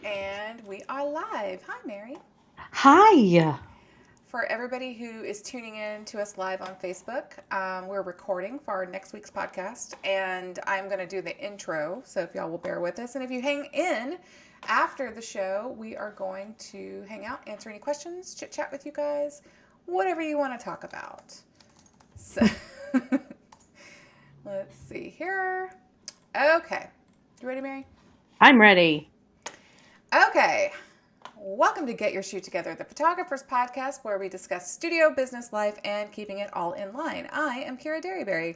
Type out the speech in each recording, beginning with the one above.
And we are live. Hi, Mary. Hi. For everybody who is tuning in to us live on Facebook, we're recording for our next week's podcast, and I'm going to do the intro. So if y'all will bear with us, and if you hang in after the show, we are going to hang out, answer any questions, chit chat with you guys, whatever you want to talk about. So let's see here. Okay, you ready, Mary? I'm ready. Okay. Welcome to Get Your Shoot Together, the photographer's podcast where we discuss studio, business, life, and keeping it all in line. I am Kira Derryberry.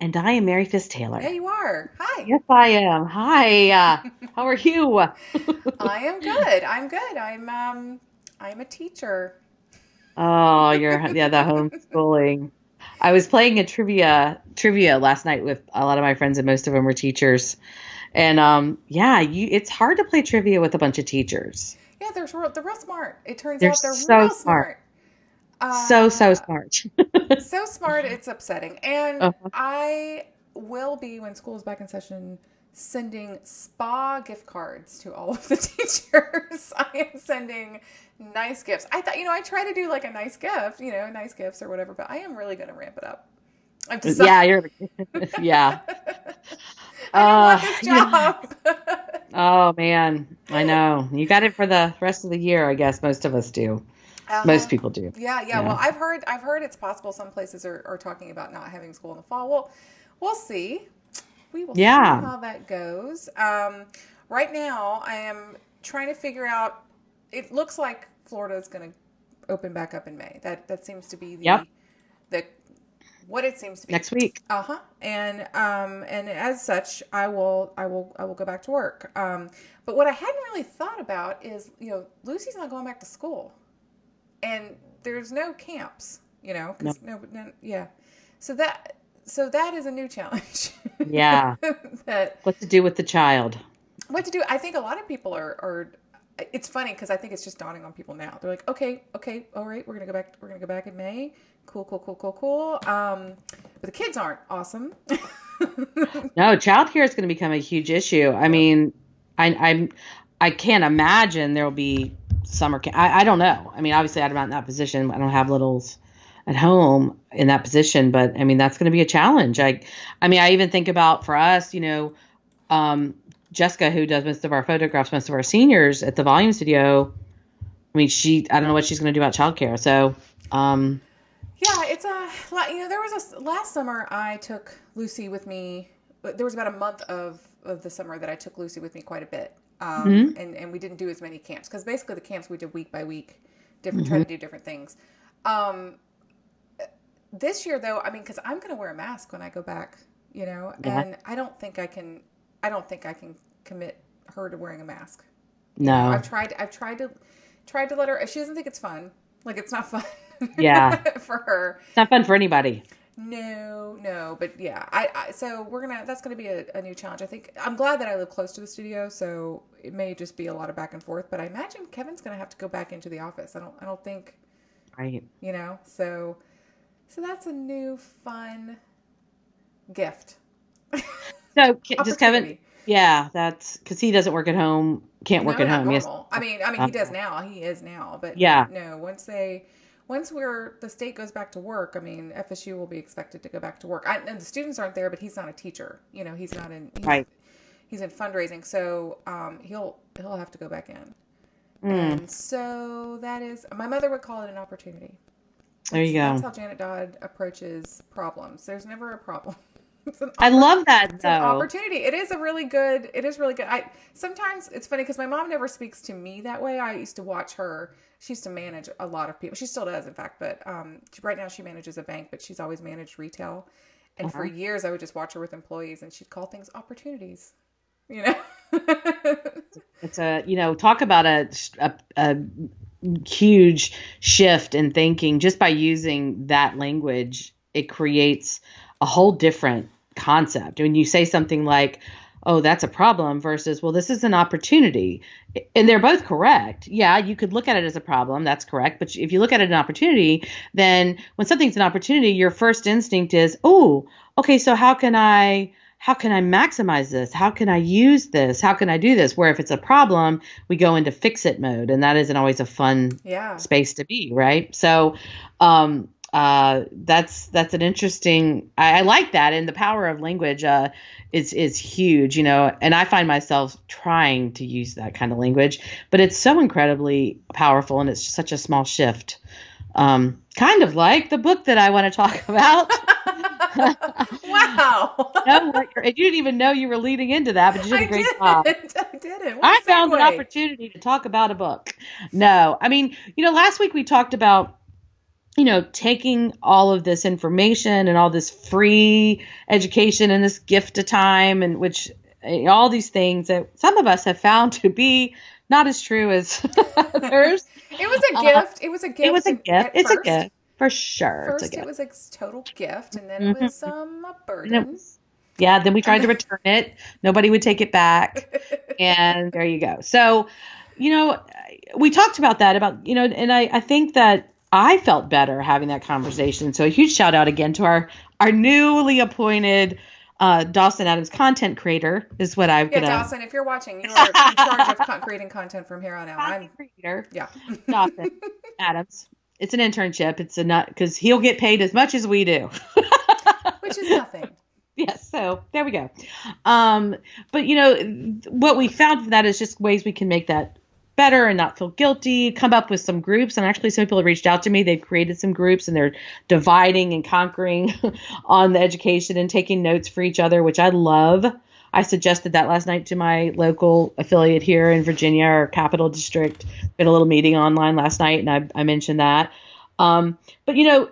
And I am Mary Yeah, Fisk-Taylor. you are. Hi. Yes, I am. Hi. How are you? I am good. I'm good. I'm a teacher. Oh, yeah, the homeschooling. I was playing a trivia last night with a lot of my friends, and most of them were teachers. And yeah, it's hard to play trivia with a bunch of teachers. Yeah, they're real smart. It turns They're out they're so real smart. smart. So Uh, smart. so smart, it's upsetting. And Uh, I will be, when school is back in session, sending spa gift cards to all of the teachers. I am sending nice gifts. I thought, I try to do like a nice gift, nice gifts or whatever, but I am really going to ramp it up. I've decided. yeah, yeah. I didn't want this Yeah. job. Oh man, I know. You got it for the rest of the year, I guess most of us do. Most Uh-huh. people do. Yeah. Well, Yeah. I've heard it's possible some places are talking about not having school in the fall. Well, we'll see. We will see Yeah. how that goes. Right now, I am trying to figure out. It looks like Florida is going to open back up in May. That seems to be Yep. the what it seems to be. Next week. Uh-huh. And as such, I will go back to work. But what I hadn't really thought about is, Lucy's not going back to school, and there's no camps, No. because yeah. So that is a new challenge. Yeah. That What to do with the child? what to do. I think a lot of people are. It's funny because I think it's just dawning on people now. They're like, okay, all right, we're gonna go back. We're gonna go back in May. Cool. But the kids aren't awesome. No, childcare is going to become a huge issue. I Yep. mean, I'm I can't imagine there'll be summer camp. I don't know. I mean, obviously I'm not in that position. I don't have littles at home in that position, but I mean that's going to be a challenge. I mean, I even think about for us, um, Jessica, who does most of our photographs, most of our seniors at the Volume Studio. I mean, I don't know what she's going to do about childcare. So, Yeah, it's there was last summer I took Lucy with me. There was about a month of the summer that I took Lucy with me quite a bit. mhm, And we didn't do as many camps because basically the camps we did week by week, try mhm, to do different things. Um, this year though, I mean, because I'm going to wear a mask when I go back, yeah, and I don't think I can commit her to wearing a mask. I've no, tried to let her. She doesn't think it's fun. Like it's not fun yeah, for her. it's not fun for anybody. No, but yeah, so that's gonna be a new challenge. I think I'm glad that I live close to the studio, so it may just be a lot of back and forth. But I imagine Kevin's gonna have to go back into the office. I don't think, Right. so that's a new fun gift So just Kevin, opportunity. yeah, that's because he doesn't work at home, can't work No, at not home. Yes. normal. I mean, he does now. He is now, but Yeah. no. Once the state goes back to work, I mean, FSU will be expected to go back to work. And the students aren't there, but he's not a teacher. He's not in. Right. He's in fundraising, so he'll have to go back in. Mm, And so that is, my mother would call it an opportunity. there you That's go. how Janet Dodd approaches problems. There's never a problem. It's an I love that it's an though. opportunity. It is really good. I sometimes it's funny because my mom never speaks to me that way. I used to watch her. She used to manage a lot of people. She still does, in fact. But right now she manages a bank, but she's always managed retail. And for Uh-huh. years, I would just watch her with employees, and she'd call things opportunities. You know. It's talk about a huge shift in thinking just by using that language. It creates a whole different concept. When you say something like, oh, that's a problem versus, well, this is an opportunity. And they're both correct. Yeah, you could look at it as a problem. That's correct. But if you look at it as an opportunity, then when something's an opportunity, your first instinct is, oh, okay, so how can I maximize this? How can I use this? How can I do this? Where if it's a problem, we go into fix it mode, and that isn't always a fun space to be, right? So, that's an interesting. I like that, and the power of language is huge, and I find myself trying to use that kind of language, but it's so incredibly powerful, and it's just such a small shift. Kind of like the book that I want to talk about. Wow. You didn't even know you were leading into that, but you did a great job. I didn't. I found an opportunity to talk about a book. No, I mean, last week we talked about, taking all of this information and all this free education and this gift of time, and which all these things that some of us have found to be not as true as others. It was a gift. It was a gift. It was a gift. It's a gift for sure. First, it was a total gift, and then it was a burden. Then we tried to return it. Nobody would take it back, and there you go. So, we talked about that, and I think that I felt better having that conversation. So a huge shout out again to our newly appointed Dawson Adams content creator is what I've got. Dawson, if you're watching, you are in charge of creating content from here on out. I'm creator. Yeah. Dawson Adams. It's an internship. It's because he'll get paid as much as we do. Which is nothing. Yes. So there we go. But what we found from that is just ways we can make that better and not feel guilty, come up with some groups. And actually some people have reached out to me. They've created some groups and they're dividing and conquering on the education and taking notes for each other, which I love. I suggested that last night to my local affiliate here in Virginia, or Capital District. Did a little meeting online last night, and I mentioned that. But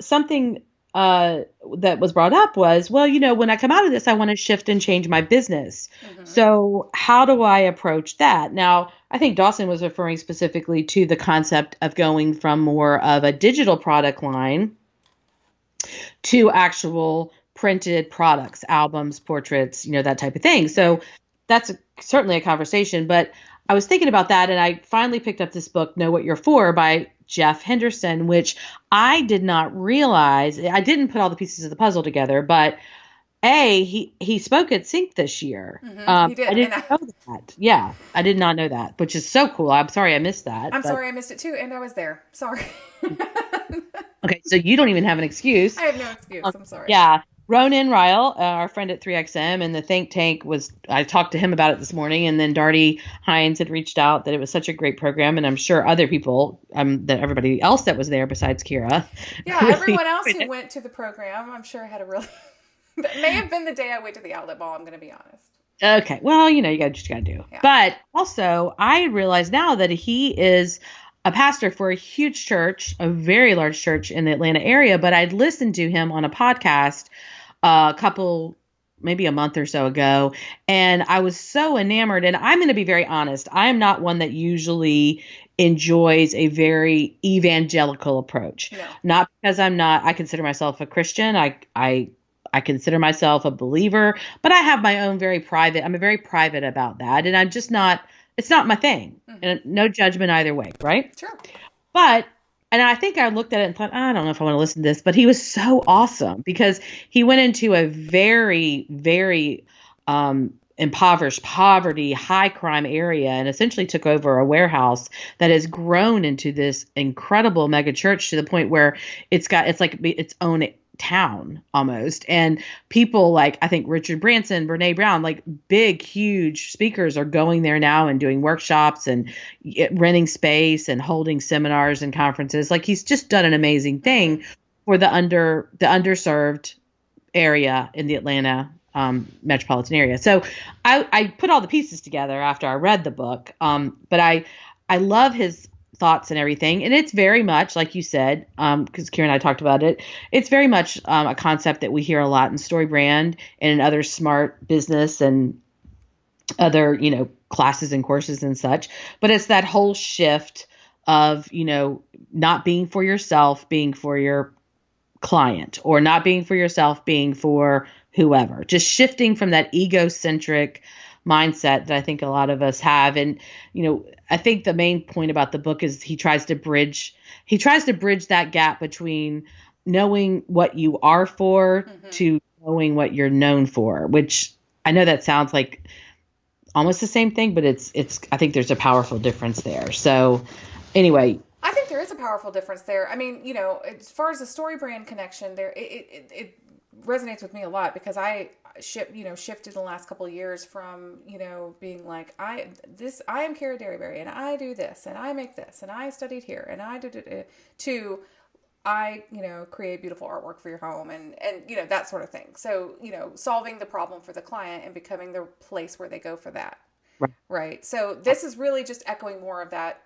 something that was brought up was, when I come out of this, I want to shift and change my business. Mm-hmm. So how do I approach that? Now, I think Dawson was referring specifically to the concept of going from more of a digital product line to actual printed products, albums, portraits, that type of thing. So that's certainly a conversation, but I was thinking about that, and I finally picked up this book, Know What You're For, by Jeff Henderson, which I did not realize. I didn't put all the pieces of the puzzle together, but he spoke at Sync this year. Mm-hmm, he did. I didn't know that. Yeah, I did not know that, which is so cool. I'm sorry I missed that. I'm sorry I missed it too, and I was there. Sorry. Okay, so you don't even have an excuse. I have no excuse. I'm sorry. Yeah. Ronan Ryle, our friend at 3XM and the Think Tank, I talked to him about it this morning, and then Darty Hines had reached out that it was such a great program, and I'm sure other people, that everybody else that was there besides Kira. Yeah, really everyone else who went to the program, I'm sure had a really, that may have been the day I went to the outlet ball, I'm going to be honest. Okay, well, you just got to do. Yeah. But also, I realize now that he is a pastor for a huge church, a very large church in the Atlanta area, but I'd listened to him on a podcast maybe a month or so ago, and I was so enamored. And I'm going to be very honest. I am not one that usually enjoys a very evangelical approach. No. Not because I consider myself a Christian. I consider myself a believer, but I have my own I'm very private about that. And I'm just not, it's not my thing. Mm-hmm. And no judgment either way. Right. Sure. And I think I looked at it and thought, I don't know if I want to listen to this, but he was so awesome because he went into a very, very impoverished, poverty, high crime area and essentially took over a warehouse that has grown into this incredible mega church to the point where it's like its own town almost. And people like, I think Richard Branson, Brene Brown, like big, huge speakers are going there now and doing workshops and renting space and holding seminars and conferences. Like he's just done an amazing thing for the underserved area in the Atlanta metropolitan area. So I put all the pieces together after I read the book. But I love his thoughts and everything. And it's very much, like you said, because Kira and I talked about it, it's very much a concept that we hear a lot in StoryBrand and in other smart business and other, classes and courses and such. But it's that whole shift of, not being for yourself, being for your client, or not being for yourself, being for whoever. Just shifting from that egocentric mindset that I think a lot of us have. And, I think the main point about the book is he tries to bridge that gap between knowing what you are for to knowing what you're known for, which I know that sounds like almost the same thing, but I think there's a powerful difference there. So anyway, I think there is a powerful difference there. I mean, as far as the story brand connection, there it resonates with me a lot because I shifted in the last couple of years from being like I am Cara Derryberry and I do this and I make this and I studied here and I did it to I create beautiful artwork for your home and that sort of thing. So solving the problem for the client and becoming the place where they go for that. right. Right. So this is really just echoing more of that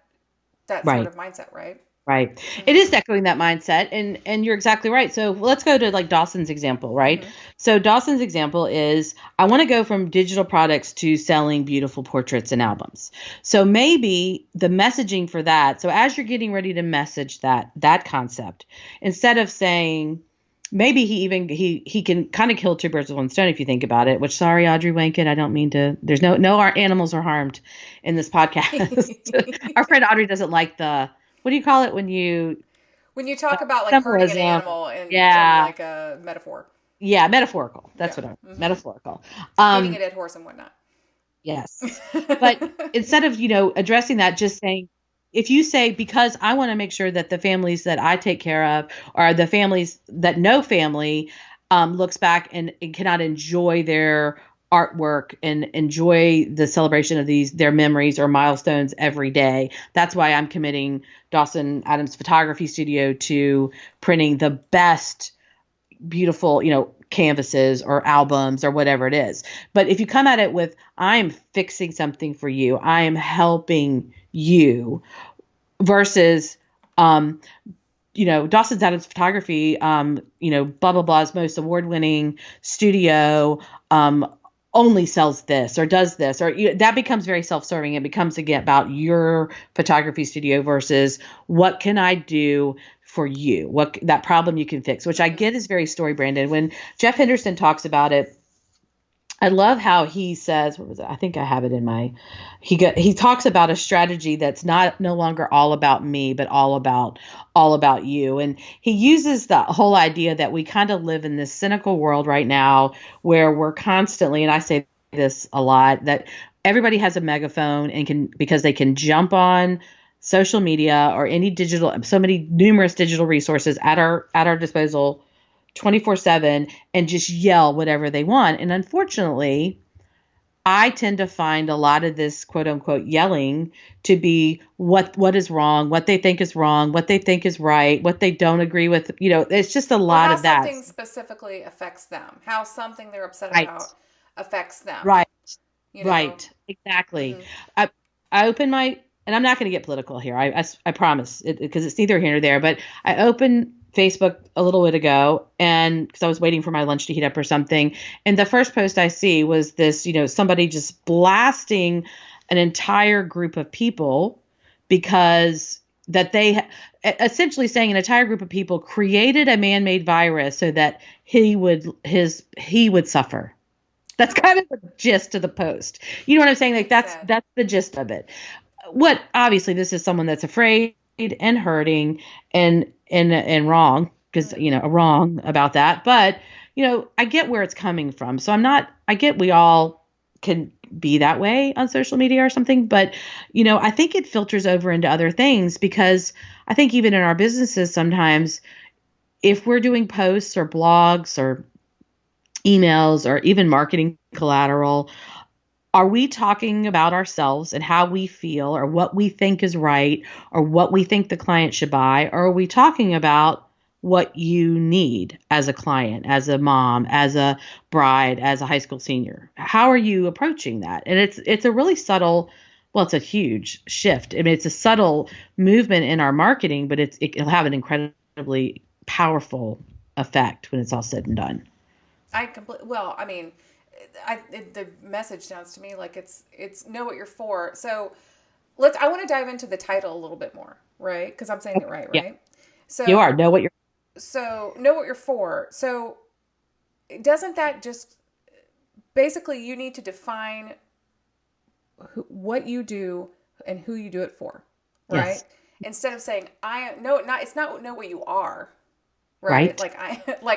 sort Right. of mindset, right? Right. Mm-hmm. It is echoing that mindset, and you're exactly right. So let's go to like Dawson's example, right? Mm-hmm. So Dawson's example is I want to go from digital products to selling beautiful portraits and albums. So maybe the messaging for that. So as you're getting ready to message that concept, instead of saying maybe he can kind of kill two birds with one stone if you think about it. Which sorry, Audrey Wankin, I don't mean to. There's no our animals are harmed in this podcast. Our friend Audrey doesn't like the what do you call it when you talk about like hurting an symbolism? animal in Yeah, like a metaphor. yeah, metaphorical. That's Yeah. what I'm Mm-hmm. metaphorical. Beating a dead horse and whatnot. Yes, but instead of addressing that, just saying if you say because I want to make sure that the families that I take care of or the families that no family looks back and cannot enjoy their artwork and enjoy the celebration of their memories or milestones every day. That's why I'm committing Dawson Adams Photography Studio to printing the best beautiful, canvases or albums or whatever it is. But if you come at it with, I'm fixing something for you, I am helping you versus, Dawson's Adams Photography, blah, blah, blah's most award-winning studio, only sells this or does this, or that becomes very self-serving. It becomes again about your photography studio versus what can I do for you, what that problem you can fix, which I get is very story branded. When Jeff Henderson talks about it, I love how he says, what was it? I think I have it in my, he talks about a strategy that's no longer all about me, but all about you. And he uses the whole idea that we kind of live in this cynical world right now where we're constantly, and I say this a lot, that everybody has a megaphone and because they can jump on social media or any so many numerous digital resources at our disposal 24/7 and just yell whatever they want. And unfortunately, I tend to find a lot of this quote unquote yelling to be what is wrong, what they think is wrong, what they think is right, what they don't agree with. It's just a lot of that. How something specifically affects them, how something they're upset Right. about affects them. Right. Right. Exactly. Mm-hmm. I open and I'm not going to get political here. I promise because it's neither here nor there, but I opened Facebook a little bit ago and because I was waiting for my lunch to heat up or something. And the first post I see was this, somebody just blasting an entire group of people because that they essentially saying an entire group of people created a man-made virus so that he would suffer. That's kind of the gist of the post. You know what I'm saying? Like that's the gist of it. What obviously this is someone that's afraid and hurting and wrong because wrong about that. But I get where it's coming from. So I get we all can be that way on social media or something, but I think it filters over into other things because I think even in our businesses sometimes if we're doing posts or blogs or emails or even marketing collateral, are we talking about ourselves and how we feel or what we think is right or what we think the client should buy? Or are we talking about what you need as a client, as a mom, as a bride, as a high school senior? How are you approaching that? And it's a really subtle, well, it's a huge shift. I mean, it's a subtle movement in our marketing, but it'll have an incredibly powerful effect when it's all said and done. The message sounds to me like it's know what you're for. So I want to dive into the title a little bit more, right? Because I'm saying it right? Yeah. So you are know what you're. So know what you're for. So doesn't that just basically you need to define what you do and who you do it for, right? Yes. Instead of saying it's not know what you are, right? Like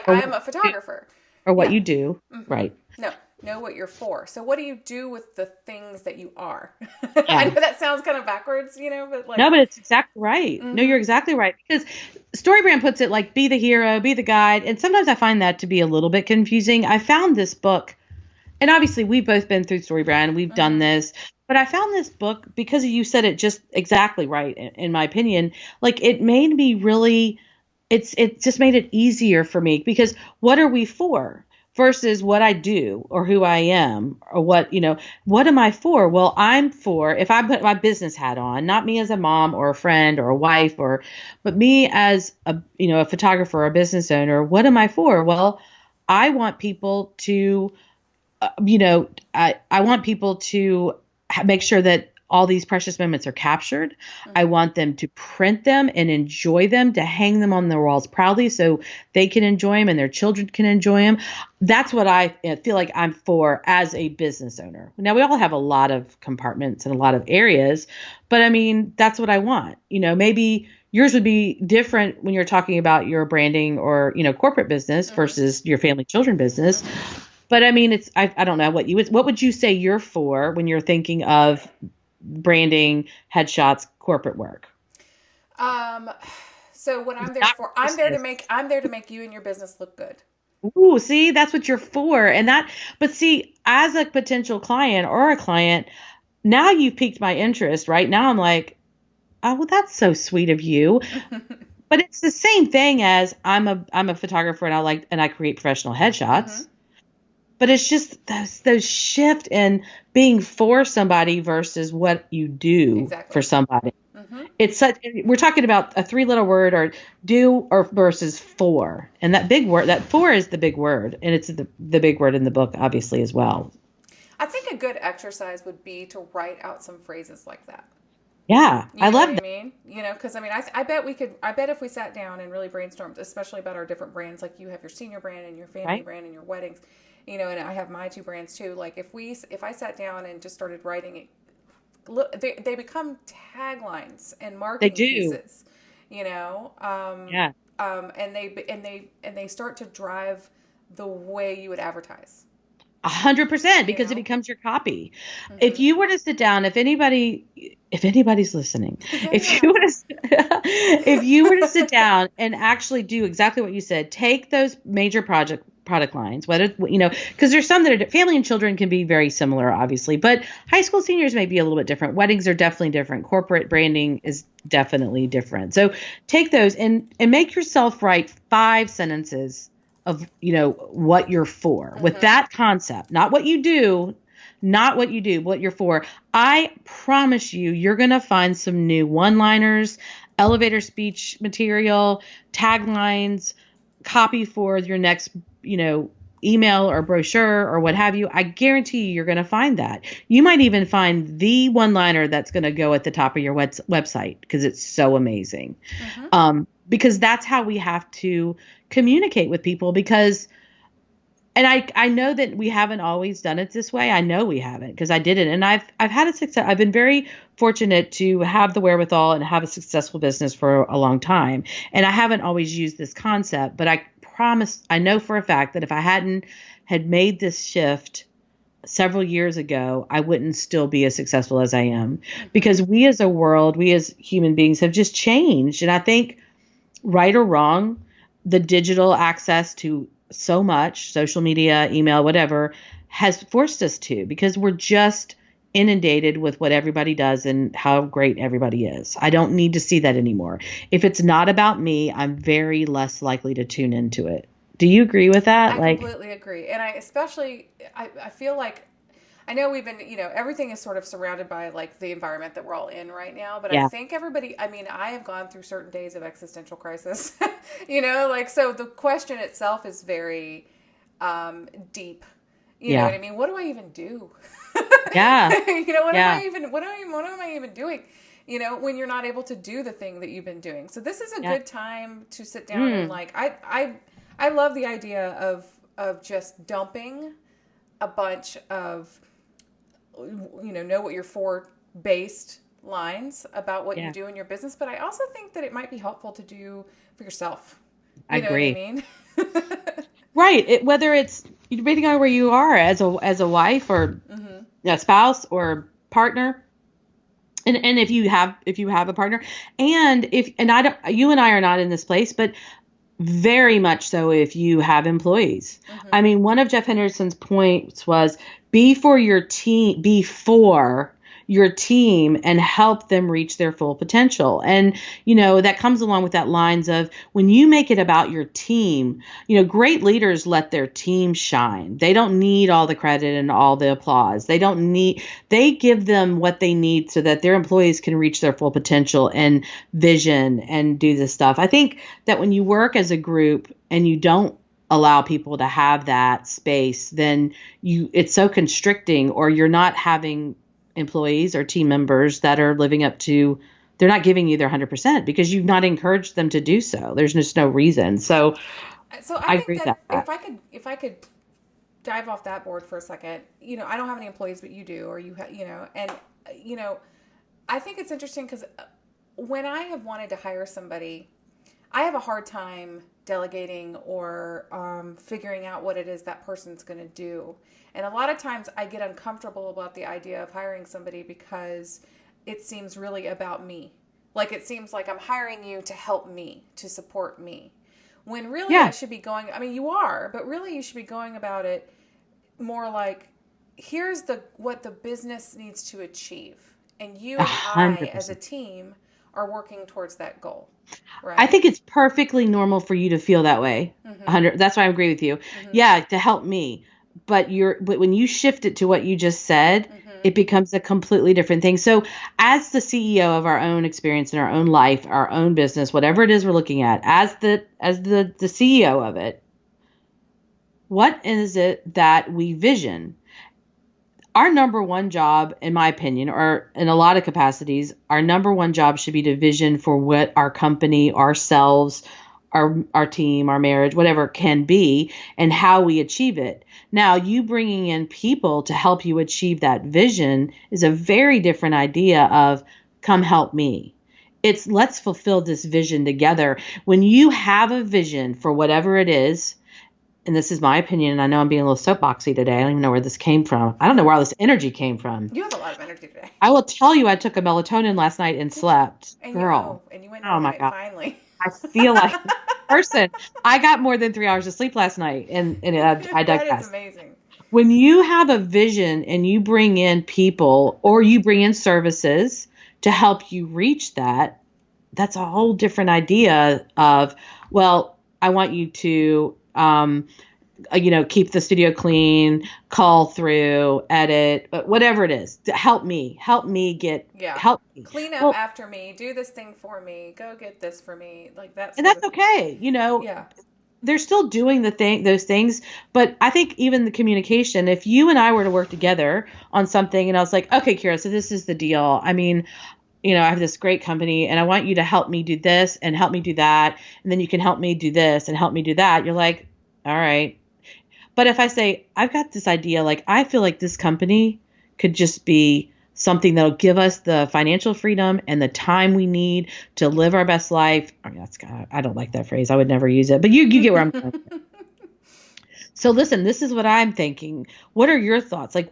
I am a photographer. Or what you do, mm-hmm. right? No, know what you're for. So what do you do with the things that you are? I Yeah. know that sounds kind of backwards, but like, No, but it's exactly right. No, you're mm-hmm, exactly right. Because StoryBrand puts it like be the hero, be the guide. And sometimes I find that to be a little bit confusing. I found this book, and obviously we've both been through StoryBrand, we've done mm-hmm, this, but I found this book because you said it just exactly right, in my opinion. Like it made me really, it just made it easier for me because what are we for? Versus what I do or who I am or what am I for? Well, I'm for, if I put my business hat on, not me as a mom or a friend or a wife but me as a photographer or a business owner, what am I for? Well, I want people to I want people to make sure that all these precious moments are captured. I mm-hmm. want them to print them and enjoy them, to hang them on their walls proudly so they can enjoy them and their children can enjoy them. That's what I feel like I'm for as a business owner. Now, we all have a lot of compartments and a lot of areas, but I mean, that's what I want. Maybe yours would be different when you're talking about your branding or, corporate business Mm-hmm. versus your family children business. Mm-hmm. But I mean, I don't know what would you say you're for when you're thinking of branding, headshots, corporate work? Um, so what I'm there Not for, business. I'm there to make you and your business look good. Ooh, see, that's what you're for. But see, as a potential client or a client, now you've piqued my interest, right? Now I'm like, oh, well, that's so sweet of you. But it's the same thing as I'm a photographer and I create professional Mm-hmm. headshots. But it's just those shift in being for somebody versus what you do for Exactly. somebody. Mm-hmm. We're talking about a three-letter word, or do or versus for. And that big word, that for is the big word. And it's the big word in the book, obviously, as well. I think a good exercise would be to write out some phrases like that. Yeah, You I know what love I that. mean? Because I mean, I bet we could. I bet if we sat down and really brainstormed, especially about our different brands, like you have your senior brand and your family Right? brand and your weddings, and I have my two brands too. Like if I sat down and just started writing it, look, they become taglines and They marketing do. pieces, you know, Yeah. and they start to drive the way you would advertise. 100% You because it know. becomes your copy. If Mm-hmm. you were to sit down, if anybody's listening, If if anyone you out were there. to, if you were to sit down and actually do exactly what you said, take those major product lines, because there's some that are family and children can be very similar, obviously, but high school seniors may be a little bit different. Weddings are definitely different. Corporate branding is definitely different. So take those and make yourself write 5 sentences of what you're for with Mm-hmm. that concept, not what you do, what you're for. I promise you're going to find some new one-liners, elevator speech material, taglines, copy for your next email or brochure or what have you. I guarantee you're going to find that. You might even find the one-liner that's going to go at the top of your website because it's so amazing. Mm-hmm. Because that's how we have to communicate with people. And I know that we haven't always done it this way. I know we haven't because I did it, and I've had a success. I've been very fortunate to have the wherewithal and have a successful business for a long time. And I haven't always used this concept, but I know for a fact that if I hadn't had made this shift several years ago, I wouldn't still be as successful as I am Mm-hmm. because we as a world, we as human beings have just changed. And I think right or wrong, the digital access to so much social media, email, whatever, has forced us to because we're just inundated with what everybody does and how great everybody is. I don't need to see that anymore. If it's not about me, I'm very less likely to tune into it. Do you agree with that? I Like, completely agree. And I feel like I know we've been, everything is sort of surrounded by like the environment that we're all in right now. But I yeah, think everybody, I mean, I have gone through certain days of existential crisis, like, so the question itself is very deep. You know what yeah, I mean? What do I even do? yeah, yeah, What am I even doing? When you're not able to do the thing that you've been doing. So this is a yeah. good time to sit down and Mm, like, I love the idea of just dumping a bunch of know what you're for based lines about what you yeah, do in your business, but I also think that it might be helpful to do for yourself. I You know what I agree. mean? Right. Whether it's depending on where you are as a wife or a spouse or partner. And if you have a partner, and I don't, you and I are not in this place, but very much so if you have employees. I mean, one of Jeff Henderson's points was be for your team and help them reach their full potential. And, that comes along with that lines of when you make it about your team, great leaders let their team shine. They don't need all the credit and all the applause. They give them what they need so that their employees can reach their full potential and vision and do this stuff. I think that when you work as a group and you don't allow people to have that space, then it's so constricting, or you're not having employees or team members that are living up to, they're not giving you their 100% because you've not encouraged them to do so. There's just no reason. So I I think agree with that that. if I could dive off that board for a second, I don't have any employees, but you do, or and I think it's interesting because when I have wanted to hire somebody, I have a hard time delegating or figuring out what it is that person's going to do. And a lot of times I get uncomfortable about the idea of hiring somebody because it seems really about me. Like it seems like I'm hiring you to help me, to support me. When really I should be going, I mean, you are, but really you should be going about it more like, here's what the business needs to achieve. And you and I, 100%. as a team, are working towards that goal. Right? I think it's perfectly normal for you to feel that way. 100. That's why I agree with you. Yeah, to help me. But when you shift it to what you just said, it becomes a completely different thing. So as the CEO of our own experience in our own life, our own business, whatever it is we're looking at, as the CEO of it, what is it that we vision? Our number one job, in my opinion, or in a lot of capacities, our number one job should be to vision for what our company, ourselves, our team, our marriage, whatever can be, and how we achieve it. Now, you bringing in people to help you achieve that vision is a very different idea of come help me. It's let's fulfill this vision together. When you have a vision for whatever it is, and this is my opinion, and I know I'm being a little soapboxy today. I don't even know where this came from. I don't know where all this energy came from. You have a lot of energy today. I will tell you, I took a melatonin last night and slept. And Girl. You went Oh my God. finally. I feel like a person. I got more than 3 hours of sleep last night, and I digress. That is amazing. When you have a vision and you bring in people or you bring in services to help you reach that, that's a whole different idea of, well, I want you to keep the studio clean, call through, edit, whatever it is, to help me help me. Clean up after me, do this thing for me, go get this for me, like that. And that's okay. They're still doing those things, but I think even the communication, if you and I were to work together on something and I was like, okay, Kira, so this is the deal. I mean, I have this great company and I want you to help me do this and help me do that. And then you can help me do this and help me do that. You're like, all right. But if I say, I've got this idea, like, I feel like this company could just be something that'll give us the financial freedom and the time we need to live our best life. I mean, I don't like that phrase. I would never use it, but you get where I'm going. So listen, this is what I'm thinking. What are your thoughts? Like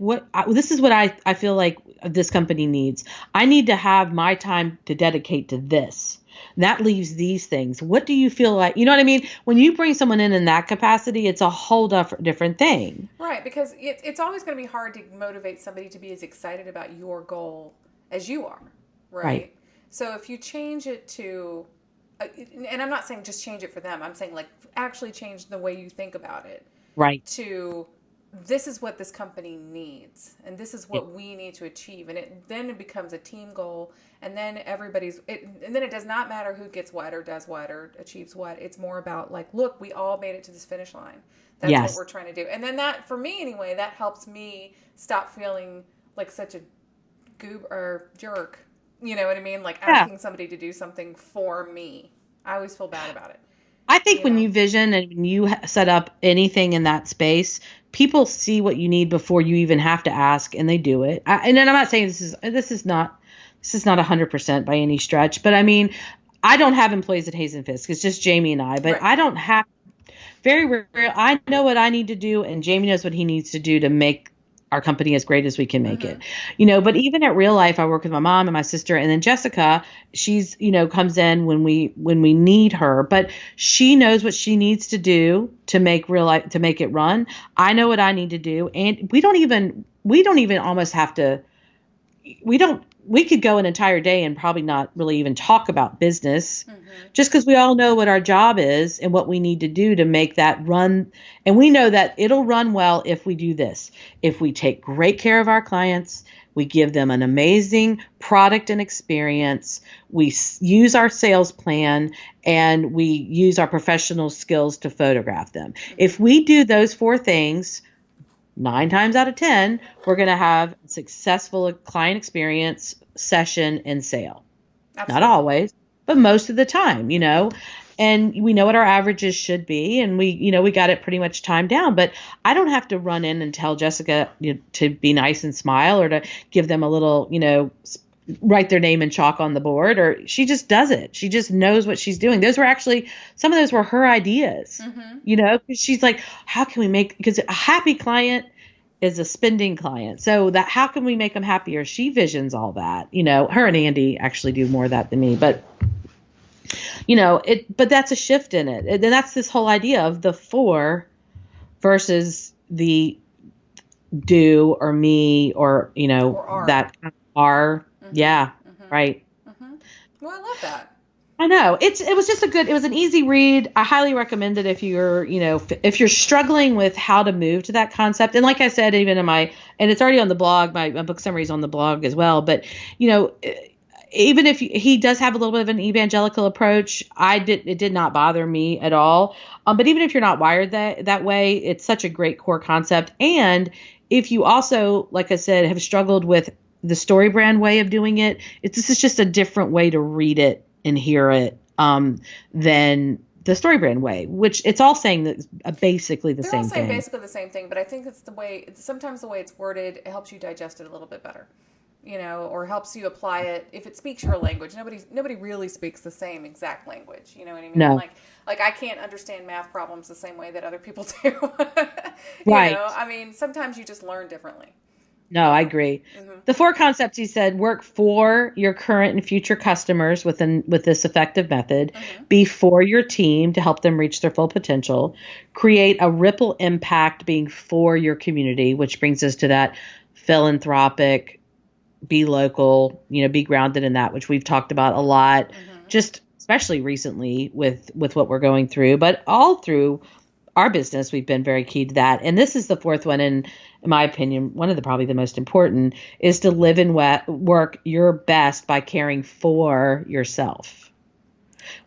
this is what I feel like this company needs. I need to have my time to dedicate to this. That leaves these things. What do you feel like? You know what I mean? When you bring someone in that capacity, it's a whole different thing. Right, because it's always going to be hard to motivate somebody to be as excited about your goal as you are, right? So if you change it to, and I'm not saying just change it for them. I'm saying like actually change the way you think about it. Right. To this is what this company needs and this is what we need to achieve, and then it becomes a team goal, and then and then it does not matter who gets what or does what or achieves what. It's more about like, look, we all made it to this finish line. That's what we're trying to do. And then that, for me anyway, that helps me stop feeling like such a goob or jerk. You know what I mean? Like asking somebody to do something for me. I always feel bad about it. I think when you vision and when you set up anything in that space, people see what you need before you even have to ask, and they do it. And then I'm not saying this is not 100% by any stretch, but I mean, I don't have employees at Hayes and Fisk. It's just Jamie and I, but I don't have very real. I know what I need to do, and Jamie knows what he needs to do to make our company as great as we can make it. But even at real life, I work with my mom and my sister, and then Jessica, she's, comes in when we need her, but she knows what she needs to do to make real life, to make it run. I know what I need to do. And we don't even almost have to, we could go an entire day and probably not really even talk about business, just because we all know what our job is and what we need to do to make that run. And we know that it'll run well if we do this. If we take great care of our clients, we give them an amazing product and experience, we use our sales plan, and we use our professional skills to photograph them. If we do those 4 things, 9 times out of 10, we're going to have a successful client experience, session, and sale. Absolutely. Not always, but most of the time, and we know what our averages should be, and we got it pretty much timed down. But I don't have to run in and tell Jessica to be nice and smile, or to give them a little, write their name in chalk on the board, or she just does it. She just knows what she's doing. Some of those were her ideas, because she's like, how can we because a happy client is a spending client. So that, how can we make them happier? She visions all that, her and Andy actually do more of that than me, but but that's a shift in it. And that's this whole idea of the 4 versus the do or me, or, or that are. Yeah. Right. Well, I love that. I know it was an easy read. I highly recommend it if you're, if you're struggling with how to move to that concept. And like I said, even and it's already on the blog, my book summary is on the blog as well. But, even if he does have a little bit of an evangelical approach, it did not bother me at all. But even if you're not wired that way, it's such a great core concept. And if you also, like I said, have struggled with the story brand way of doing it, this is just a different way to read it and hear it than the story brand way, which it's all saying that basically the same thing. They're all saying basically the same thing, but I think it's sometimes the way it's worded, it helps you digest it a little bit better, or helps you apply it if it speaks your language. Nobody really speaks the same exact language. You know what I mean? No. Like I can't understand math problems the same way that other people do. Right. Sometimes you just learn differently. No, I agree. The 4 concepts, he said: work for your current and future customers with this effective method, be for your team to help them reach their full potential, create a ripple impact being for your community, which brings us to that philanthropic, be local, be grounded in that, which we've talked about a lot, just especially recently with what we're going through, but all through our business, we've been very key to that. And this is the 4th one, and in my opinion, one of probably the most important, is to live and work your best by caring for yourself,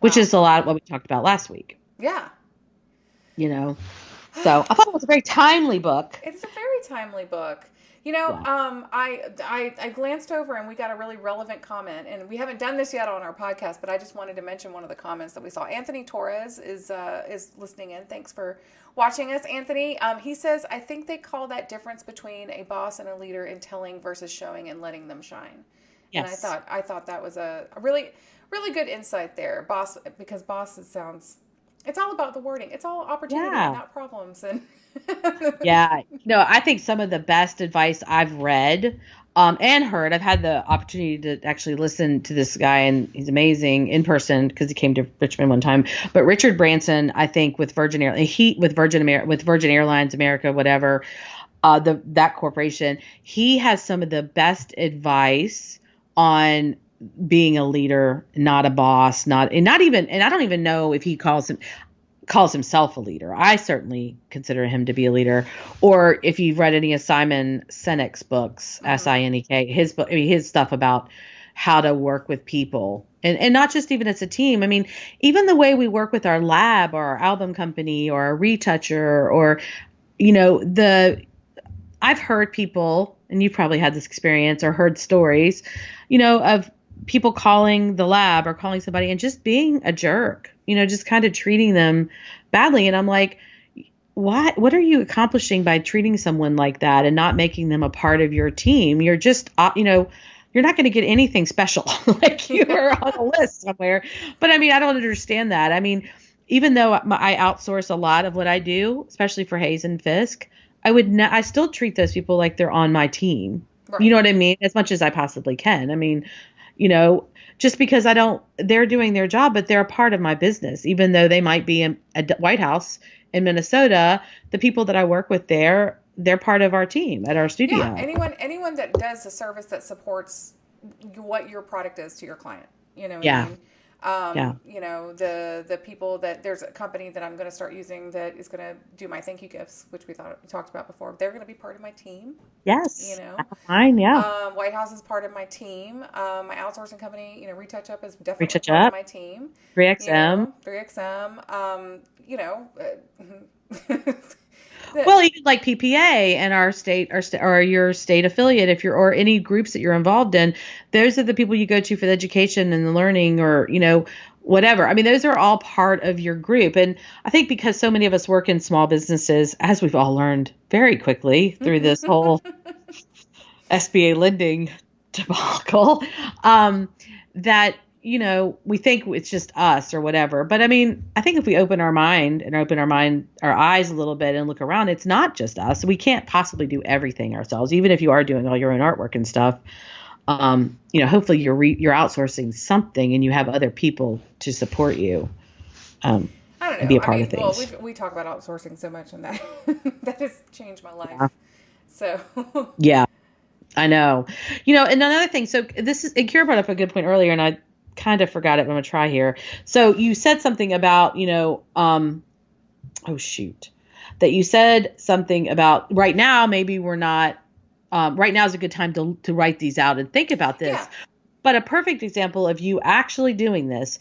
which is a lot of what we talked about last week. Yeah. So I thought it was a very timely book. It's a very timely book. I glanced over and we got a really relevant comment, and we haven't done this yet on our podcast, but I just wanted to mention one of the comments that we saw. Anthony Torres is listening in. Thanks for watching us, Anthony. He says, I think they call that difference between a boss and a leader in telling versus showing and letting them shine. Yes. And I thought that was a really, really good insight there. Because boss sounds, it's all about the wording. It's all opportunity, not problems. And yeah. I think some of the best advice I've read and heard, I've had the opportunity to actually listen to this guy, and he's amazing in person because he came to Richmond one time. But Richard Branson, I think with Virgin Airlines America, whatever, that corporation, he has some of the best advice on being a leader, not a boss, and I don't even know if he calls himself a leader. I certainly consider him to be a leader. Or if you've read any of Simon Sinek's books, Sinek, his book, his stuff about how to work with people, and not just even as a team. Even the way we work with our lab or our album company or our retoucher, or I've heard people, and you probably had this experience or heard stories, of people calling the lab or calling somebody and just being a jerk, just kind of treating them badly. And I'm like, what are you accomplishing by treating someone like that and not making them a part of your team? You're just, you're not going to get anything special like you were on a list somewhere. But I don't understand that. even though I outsource a lot of what I do, especially for Hayes and Fisk, I still treat those people like they're on my team. You Right. know what I mean? As much as I possibly can. I mean, you know, just because they're doing their job, but they're a part of my business, even though they might be in a White House in Minnesota. The people that I work with there, they're part of our team at our Yeah, studio. anyone that does a service that supports what your product is to your client. You know what I Yeah. mean? Yeah. The people that there's a company that I'm going to start using that is going to do my thank you gifts, which we talked about before. They're going to be part of my team. You Yes. know, Fine. Yeah. White House is part of my team. My outsourcing company, Retouch Up is definitely Retouch part of up. my team. 3XM. 3XM. Well, even like PPA and or your state affiliate, if you're, or any groups that you're involved in, those are the people you go to for the education and the learning, or, whatever. I mean, those are all part of your group. And I think because so many of us work in small businesses, as we've all learned very quickly through this whole SBA lending debacle, that, we think it's just us or whatever. But I mean, I think if we open our eyes a little bit and look around, it's not just us. We can't possibly do everything ourselves, even if you are doing all your own artwork and stuff. Hopefully you're outsourcing something and you have other people to support you, and I don't be know. a I part of mean, well, things. we talk about outsourcing so much, and that that has changed my life. Yeah. So, Yeah. I know. And another thing, so and Kira brought up a good point earlier, and I kind of forgot it, but I'm gonna try here. So you said something about, oh shoot, that you said something about right now, maybe we're not, right now is a good time to write these out and think about yeah, this. But a perfect example of you actually doing this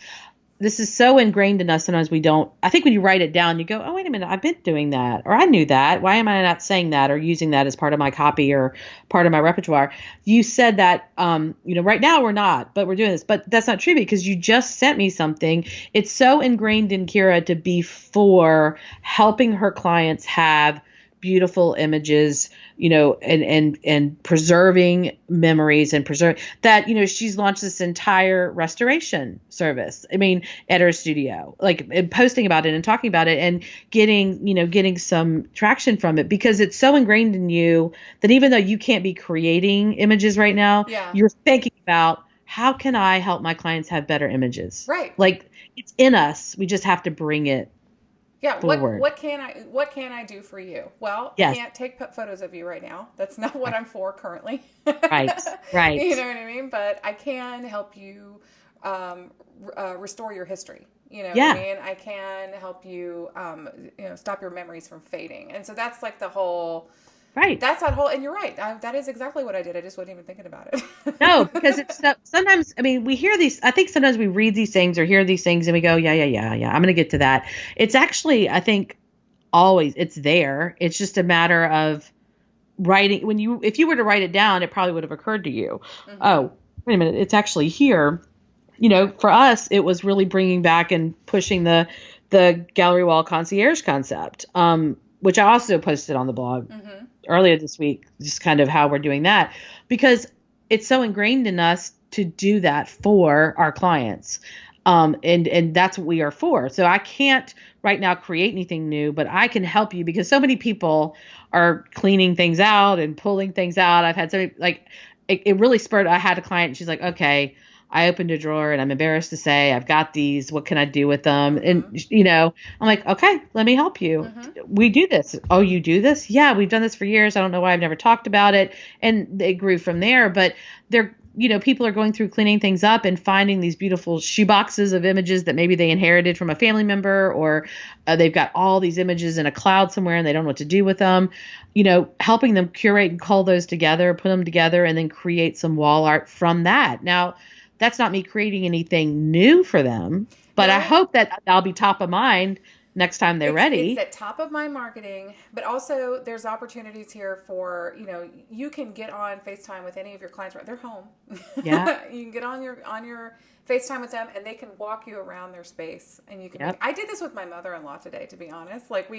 is so ingrained in us. Sometimes we don't, I think when you write it down, you go, oh, wait a minute, I've been doing that, or I knew that. Why am I not saying that or using that as part of my copy or part of my repertoire? You said that, right now we're not, but we're doing this, but that's not true because you just sent me something. It's so ingrained in Kira to be for helping her clients have beautiful images, and preserving memories and preserve that, she's launched this entire restoration service. I mean, at her studio, like, and posting about it and talking about it and getting some traction from it because it's so ingrained in you that even though you can't be creating images right now, yeah, you're thinking about how can I help my clients have better images? right. Like, it's in us. We just have to bring it Yeah, forward. what can I do for you? Well, I Yes. can't take photos of you right now. That's not what I'm for currently. Right. Right. You know what I mean? But I can help you restore your history. You know what I Yeah. mean? I can help you, stop your memories from fading. And so that's like the whole. Right. That's that whole. And you're right. That is exactly what I did. I just wasn't even thinking about No, because it. it's sometimes, I mean, we hear these, I think sometimes we read these things or hear these things and we go, yeah, yeah, yeah, yeah, I'm going to get to that. It's actually, I think, always, it's there. It's just a matter of writing. If you were to write it down, it probably would have occurred to you. Hmm. Oh, wait a minute, it's actually here. For us, it was really bringing back and pushing the gallery wall concierge concept, which I also posted on the blog Hmm. earlier this week, just kind of how we're doing that, because it's so ingrained in us to do that for our clients. And that's what we are for. So I can't right now create anything new, but I can help you because so many people are cleaning things out and pulling things out. I've had so many, like, it really spurred. I had a client and she's like, okay, I opened a drawer and I'm embarrassed to say I've got these. What can I do with them? Hmm. And, I'm like, okay, let me help you. Hmm. We do this. Oh, you do this? Yeah, we've done this for years. I don't know why I've never talked about it. And it grew from there. But people are going through cleaning things up and finding these beautiful shoe boxes of images that maybe they inherited from a family member, or they've got all these images in a cloud somewhere and they don't know what to do with them. Helping them curate and cull those together, put them together, and then create some wall art from that. Now, that's not me creating anything new for them, but I No, hope that I'll be top of mind next time they're it's ready. that top of mind marketing, but also there's opportunities here for, you can get on FaceTime with any of your clients right, they're home. Yeah. You can get on your FaceTime with them and they can walk you around their space and you can make, Yep. I did this with my mother-in-law today, to be honest. Like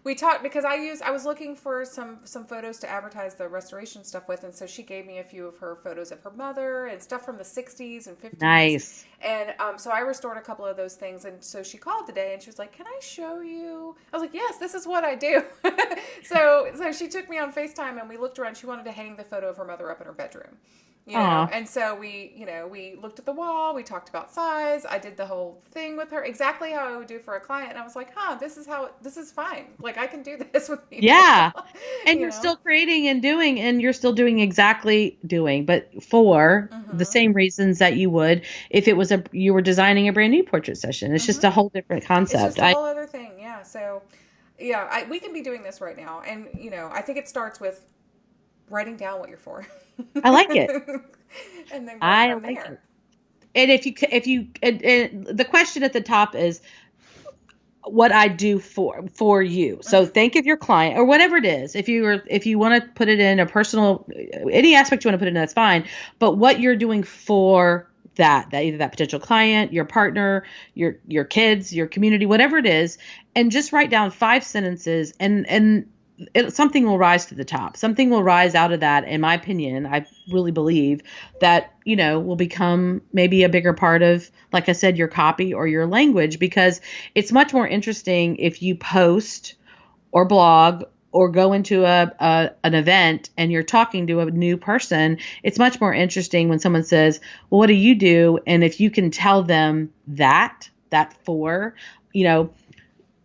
we talked because I was looking for some photos to advertise the restoration stuff with, and so she gave me a few of her photos of her mother and stuff from the 60s and 50s. Nice. And so I restored a couple of those things, and so she called today and she was like, "Can I show you?" I was like, "Yes, this is what I do." So she took me on FaceTime and we looked around. She wanted to hang the photo of her mother up in her bedroom. Aw. And so we looked at the wall, we talked about size. I did the whole thing with her, exactly how I would do for a client. And I was like, this is fine. Like, I can do this with people. Yeah. And you you're know? still creating and doing, and you're still doing exactly doing, but for the same reasons that you would if it was you were designing a brand new portrait session. It's just a whole different It's concept. just a whole other thing. Yeah. So, yeah, we can be doing this right now. And, I think it starts with writing down what you're for. I like it. And then I go from like there. it. And and the question at the top is what I do for you. So think of your client or whatever it is. If you want to put it in a personal, any aspect you want to put it in, that's fine. But what you're doing for that either that potential client, your partner, your kids, your community, whatever it is, and just write down 5 sentences and something will rise to the top. Something will rise out of that. In my opinion, I really believe that, will become maybe a bigger part of, like I said, your copy or your language, because it's much more interesting if you post or blog or go into an event and you're talking to a new person. It's much more interesting when someone says, well, what do you do? And if you can tell them that for,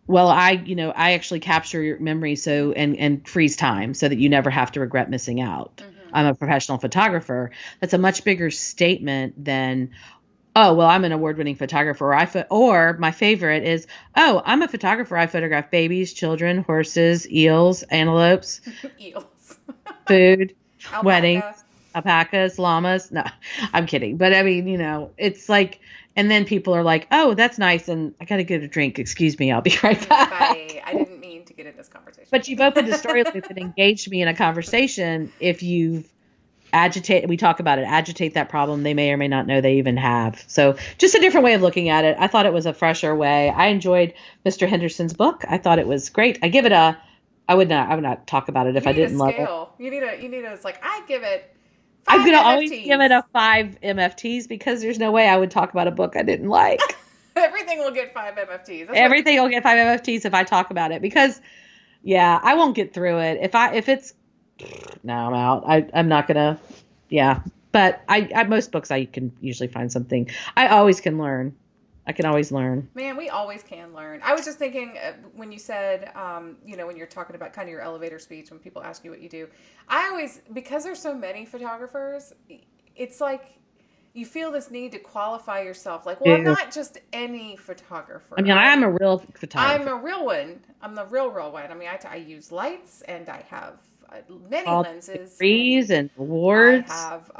well, I actually capture your memory and freeze time so that you never have to regret missing out. I'm a professional photographer. That's a much bigger statement than, oh, well, I'm an award-winning photographer. Or my favorite is, oh, I'm a photographer. I photograph babies, children, horses, eels, antelopes, Eels. food, Alpaca. weddings, alpacas, llamas. No, I'm kidding. But I mean, it's like, and then people are like, oh, that's nice. And I got to get a drink. Excuse me. I'll be right back. Bye. I didn't mean to get in this conversation. But you've opened a story loop and engaged me in a conversation. If you've we talk about it, agitate that problem they may or may not know they even have. So just a different way of looking at it. I thought it was a fresher way. I enjoyed Mr. Henderson's book. I thought it was great. I would not talk about it if I didn't love it. You need a, it's like, I give it 5 I'm going to MFTs. always give it a 5 MFTs because there's no way I would talk about a book I didn't like. Everything will get 5 MFTs. Everything will get 5 MFTs if I talk about it because, yeah, I won't get through it. If it's, no, I'm out. I'm not going to, yeah. But most books I can usually find something. I always can learn. I can always learn. Man, we always can learn. I was just thinking when you said, when you're talking about kind of your elevator speech, when people ask you what you do, because there's so many photographers, it's like you feel this need to qualify yourself. Like, well, I'm not just any photographer. I mean, I'm a real photographer. I'm a real one. I'm the real one. I mean, I use lights and I have many all lenses. Degrees and awards. I have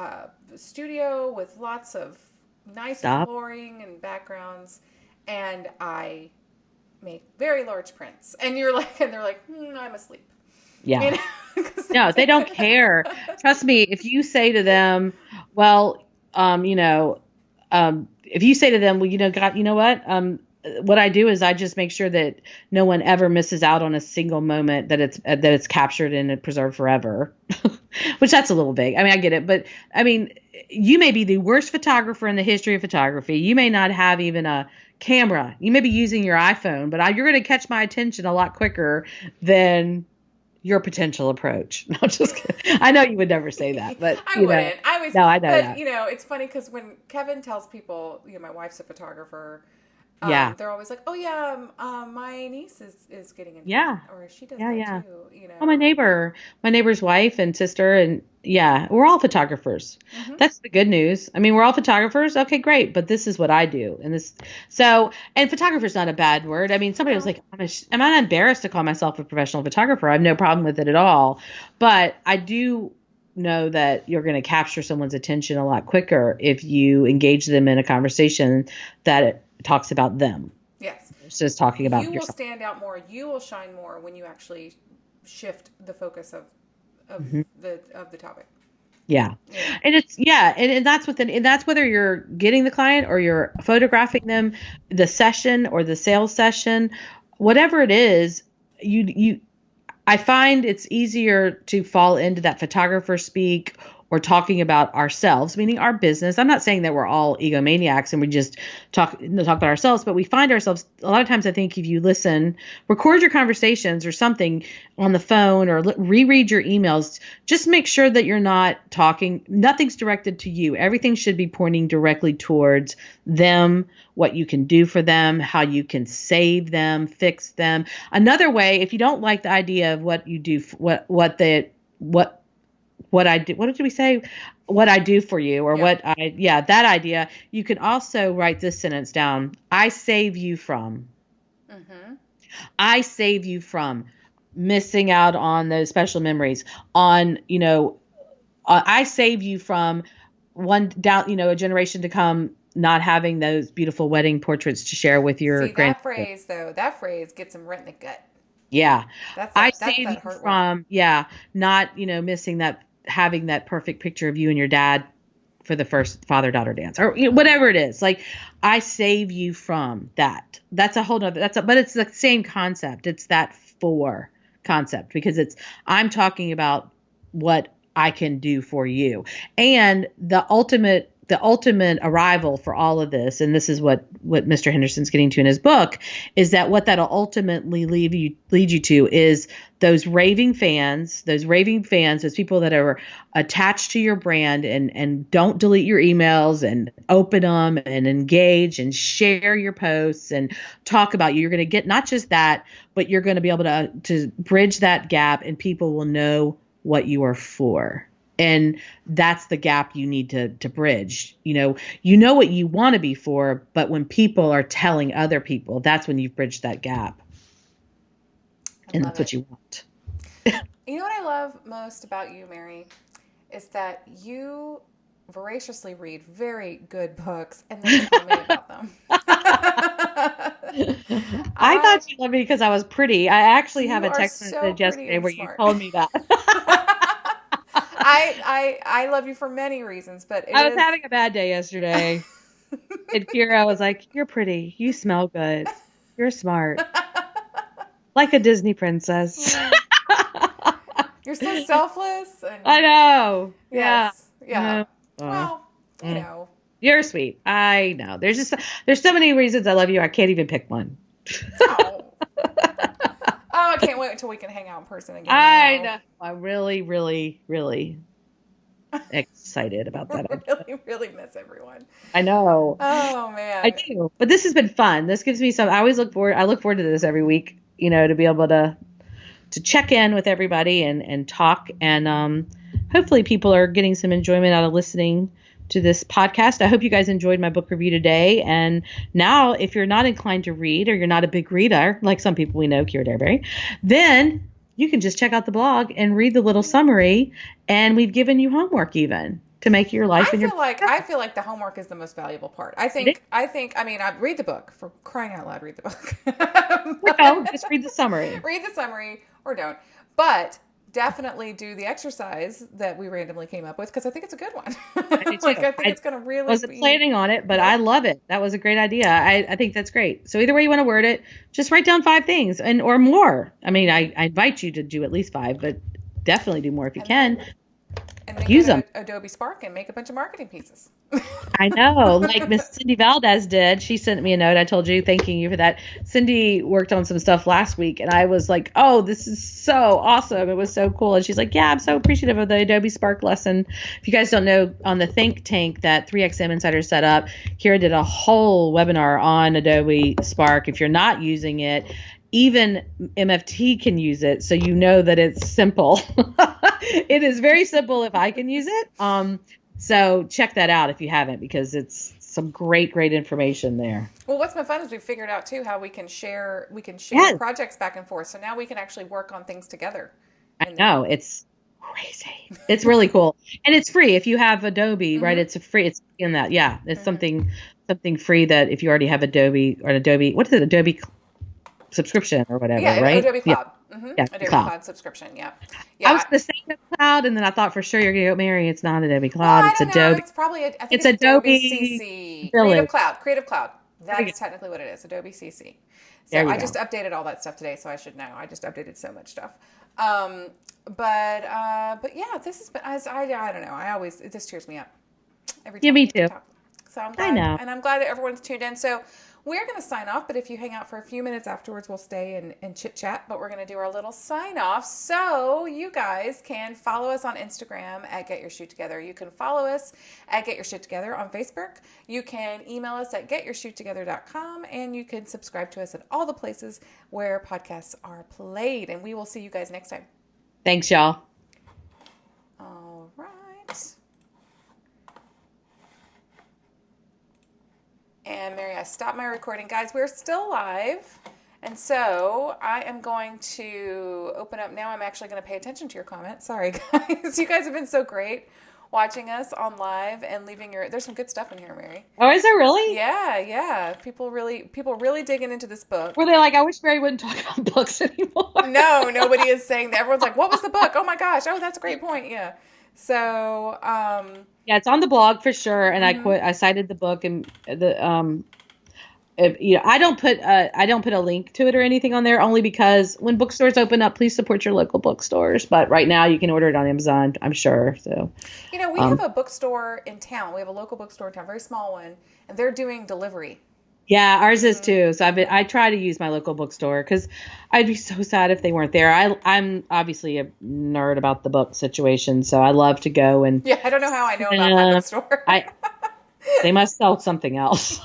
a studio with lots of nice flooring and backgrounds, and I make very large prints. And they're like, I'm asleep. Yeah. No, they don't care. Trust me, if you say to them, well, if you say to them, well, God, you know what I do is I just make sure that no one ever misses out on a single moment that it's captured and preserved forever, which that's a little big. I mean, I get it, but I mean, you may be the worst photographer in the history of photography. You may not have even a camera. You may be using your iPhone, but you're going to catch my attention a lot quicker than your potential approach. No, just kidding. I know you would never say that, but I wouldn't. I know but, that. It's funny because when Kevin tells people, my wife's a photographer, they're always like, oh yeah, my niece is getting into it, or she does that too. Oh, my neighbor's wife and sister, and we're all photographers. Mm-hmm. That's the good news. I mean, we're all photographers. Okay, great, but this is what I do, and photographer's not a bad word. I mean, somebody was like, am I embarrassed to call myself a professional photographer? I have no problem with it at all, but I do know that you're going to capture someone's attention a lot quicker if you engage them in a conversation that talks about them. Yes. It's just talking about yourself. You will stand out more. You will shine more when you actually shift the focus of the topic. Yeah. And it's, and that's and that's whether you're getting the client or you're photographing them, the session or the sales session, whatever it is, I find it's easier to fall into that photographer speak or talking about ourselves, meaning our business. I'm not saying that we're all egomaniacs and we just talk about ourselves, but we find ourselves a lot of times. I think if you listen, record your conversations or something on the phone or reread your emails, just make sure that you're not talking. Nothing's directed to you. Everything should be pointing directly towards them, what you can do for them, how you can save them, fix them. Another way, if you don't like the idea of what you do, what I do, what did we say? What I do for you, or that idea. You can also write this sentence down. I save you from. Mm-hmm. I save you from missing out on those special memories. I save you from a generation to come not having those beautiful wedding portraits to share with your grandchildren. That phrase gets them right in the gut. Yeah. I save you from, not, missing having that perfect picture of you and your dad for the first father-daughter dance or whatever it is. Like, I save you from that. That's a whole nother, but it's the same concept. It's that for concept because I'm talking about what I can do for you. And the ultimate arrival for all of this, and this is what Mr. Henderson's getting to in his book, is that what that'll ultimately lead you to is those raving fans, those people that are attached to your brand and don't delete your emails and open them and engage and share your posts and talk about you. You're going to get not just that, but you're going to be able to bridge that gap and people will know what you are for. And that's the gap you need to bridge. You know what you want to be for, but when people are telling other people, that's when you've bridged that gap. And that's what you want. You know what I love most about you, Mary, is that you voraciously read very good books and then tell me about them. I thought you loved me because I was pretty. I actually have a text message yesterday where you told me that. I love you for many reasons, but I was having a bad day yesterday. And Kira was like, "You're pretty. You smell good. You're smart. Like a Disney princess." You're so selfless. I know. Yes. Yeah. Well, You're sweet. I know. There's so many reasons I love you. I can't even pick one. I can't wait until we can hang out in person again. I know. I'm really, really, really excited about that. I really, really miss everyone. I know. Oh man. I do. But this has been fun. This gives me I look forward to this every week, to be able to check in with everybody and talk. And hopefully people are getting some enjoyment out of listening to this podcast. I hope you guys enjoyed my book review today. And now, if you're not inclined to read or you're not a big reader, like some people we know, Kira Derberry, then you can just check out the blog and read the little summary. And we've given you homework even to make your life. I feel like the homework is the most valuable part. I read the book, for crying out loud, read the book. No, just read the summary. Read the summary or don't. But definitely do the exercise that we randomly came up with because I think it's a good one. I think it's going to really. I wasn't planning on it, but I love it. That was a great idea. I think that's great. So either way you want to word it, just write down 5 things or more. I mean, I invite you to do at least 5, but definitely do more if you can. And then use them. Adobe Spark and make a bunch of marketing pieces. I know, like Miss Cindy Valdez did. She sent me a note. I told you, thanking you for that. Cindy worked on some stuff last week, and I was like, "Oh, this is so awesome! It was so cool." And she's like, "Yeah, I'm so appreciative of the Adobe Spark lesson." If you guys don't know, on the think tank that 3XM Insider set up, Kira did a whole webinar on Adobe Spark. If you're not using it, even MFT can use it, so you know that it's simple. It is very simple if I can use it. So check that out if you haven't, because it's some great information there. Well, what's been fun is we figured out too how we can share projects back and forth. So now we can actually work on things together. I know, it's crazy. It's really cool, and it's free if you have Adobe, right? It's free. It's in that, yeah. It's something free that if you already have Adobe or what is it? Adobe subscription or whatever, right? Adobe Cloud. Yeah. Adobe Cloud subscription, yeah. I was going to say Cloud, and then I thought for sure you're going to go, Mary, it's not Adobe Cloud, it's Adobe. It's probably, I think it's Adobe CC. Creative Cloud. There we go. That's technically what it is, Adobe CC. So There we I go. just updated all that stuff today, so I should know. I just updated so much stuff. Um, but yeah, this has been, I don't know. This cheers me up every Yeah, time we me get to too. talk. So I'm I glad, know. and I'm glad that everyone's tuned in. So we're going to sign off, but if you hang out for a few minutes afterwards, we'll stay and chit chat. But we're going to do our little sign off. So you guys can follow us on Instagram at Get Your Shoot Together. You can follow us at Get Your Shoot Together on Facebook. You can email us at getyourshoottogether.com, and you can subscribe to us at all the places where podcasts are played. And we will see you guys next time. Thanks, y'all. All right. And Mary, I stopped my recording. Guys, we're still live. And so I am going to open up now. I'm actually going to pay attention to your comments. Sorry, guys. You guys have been so great watching us on live and leaving there's some good stuff in here, Mary. Oh, is there really? Yeah. People really digging into this book. Were they like, I wish Mary wouldn't talk about books anymore? No, nobody is saying that. Everyone's like, what was the book? Oh my gosh. Oh, that's a great point. Yeah. So, Yeah, it's on the blog for sure. And I cited the book and I don't put a link to it or anything on there only because when bookstores open up, please support your local bookstores. But right now you can order it on Amazon, I'm sure. So, we have a bookstore in town. We have a local bookstore in town, very small one, and they're doing delivery. Yeah, ours is too. So I try to use my local bookstore because I'd be so sad if they weren't there. I'm obviously a nerd about the book situation, so I love to go and. Yeah, I don't know how I know about my bookstore. They must sell something else.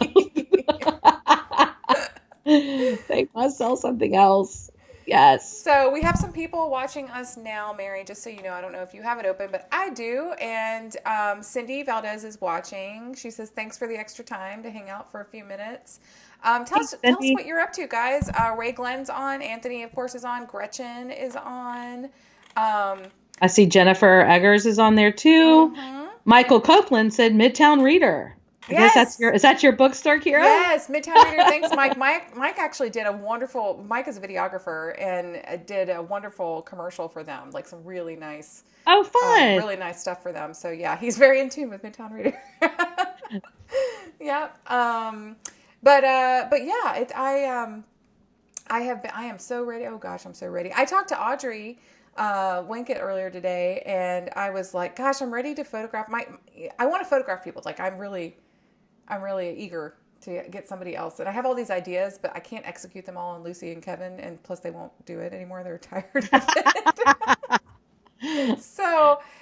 They must sell something else. Yes. So we have some people watching us now, Mary, just so you know. I don't know if you have it open, but I do. And Cindy Valdez is watching. She says, thanks for the extra time to hang out for a few minutes. Tell us what you're up to, guys. Ray Glenn's on. Anthony, of course, is on. Gretchen is on. I see Jennifer Eggers is on there, too. Mm-hmm. Michael Copeland said Midtown Reader. I guess is that your bookstore, Kira? Yes, Midtown Reader. Thanks, Mike. Mike actually did Mike is a videographer and did a wonderful commercial for them, like some really nice, fun, really nice stuff for them. So yeah, he's very in tune with Midtown Reader. Yeah. But yeah, I am so ready. Oh gosh, I'm so ready. I talked to Audrey Winkett earlier today, and I was like, gosh, I'm ready to photograph I want to photograph people. Like I'm really eager to get somebody else. And I have all these ideas, but I can't execute them all on Lucy and Kevin. And plus they won't do it anymore. They're tired of it.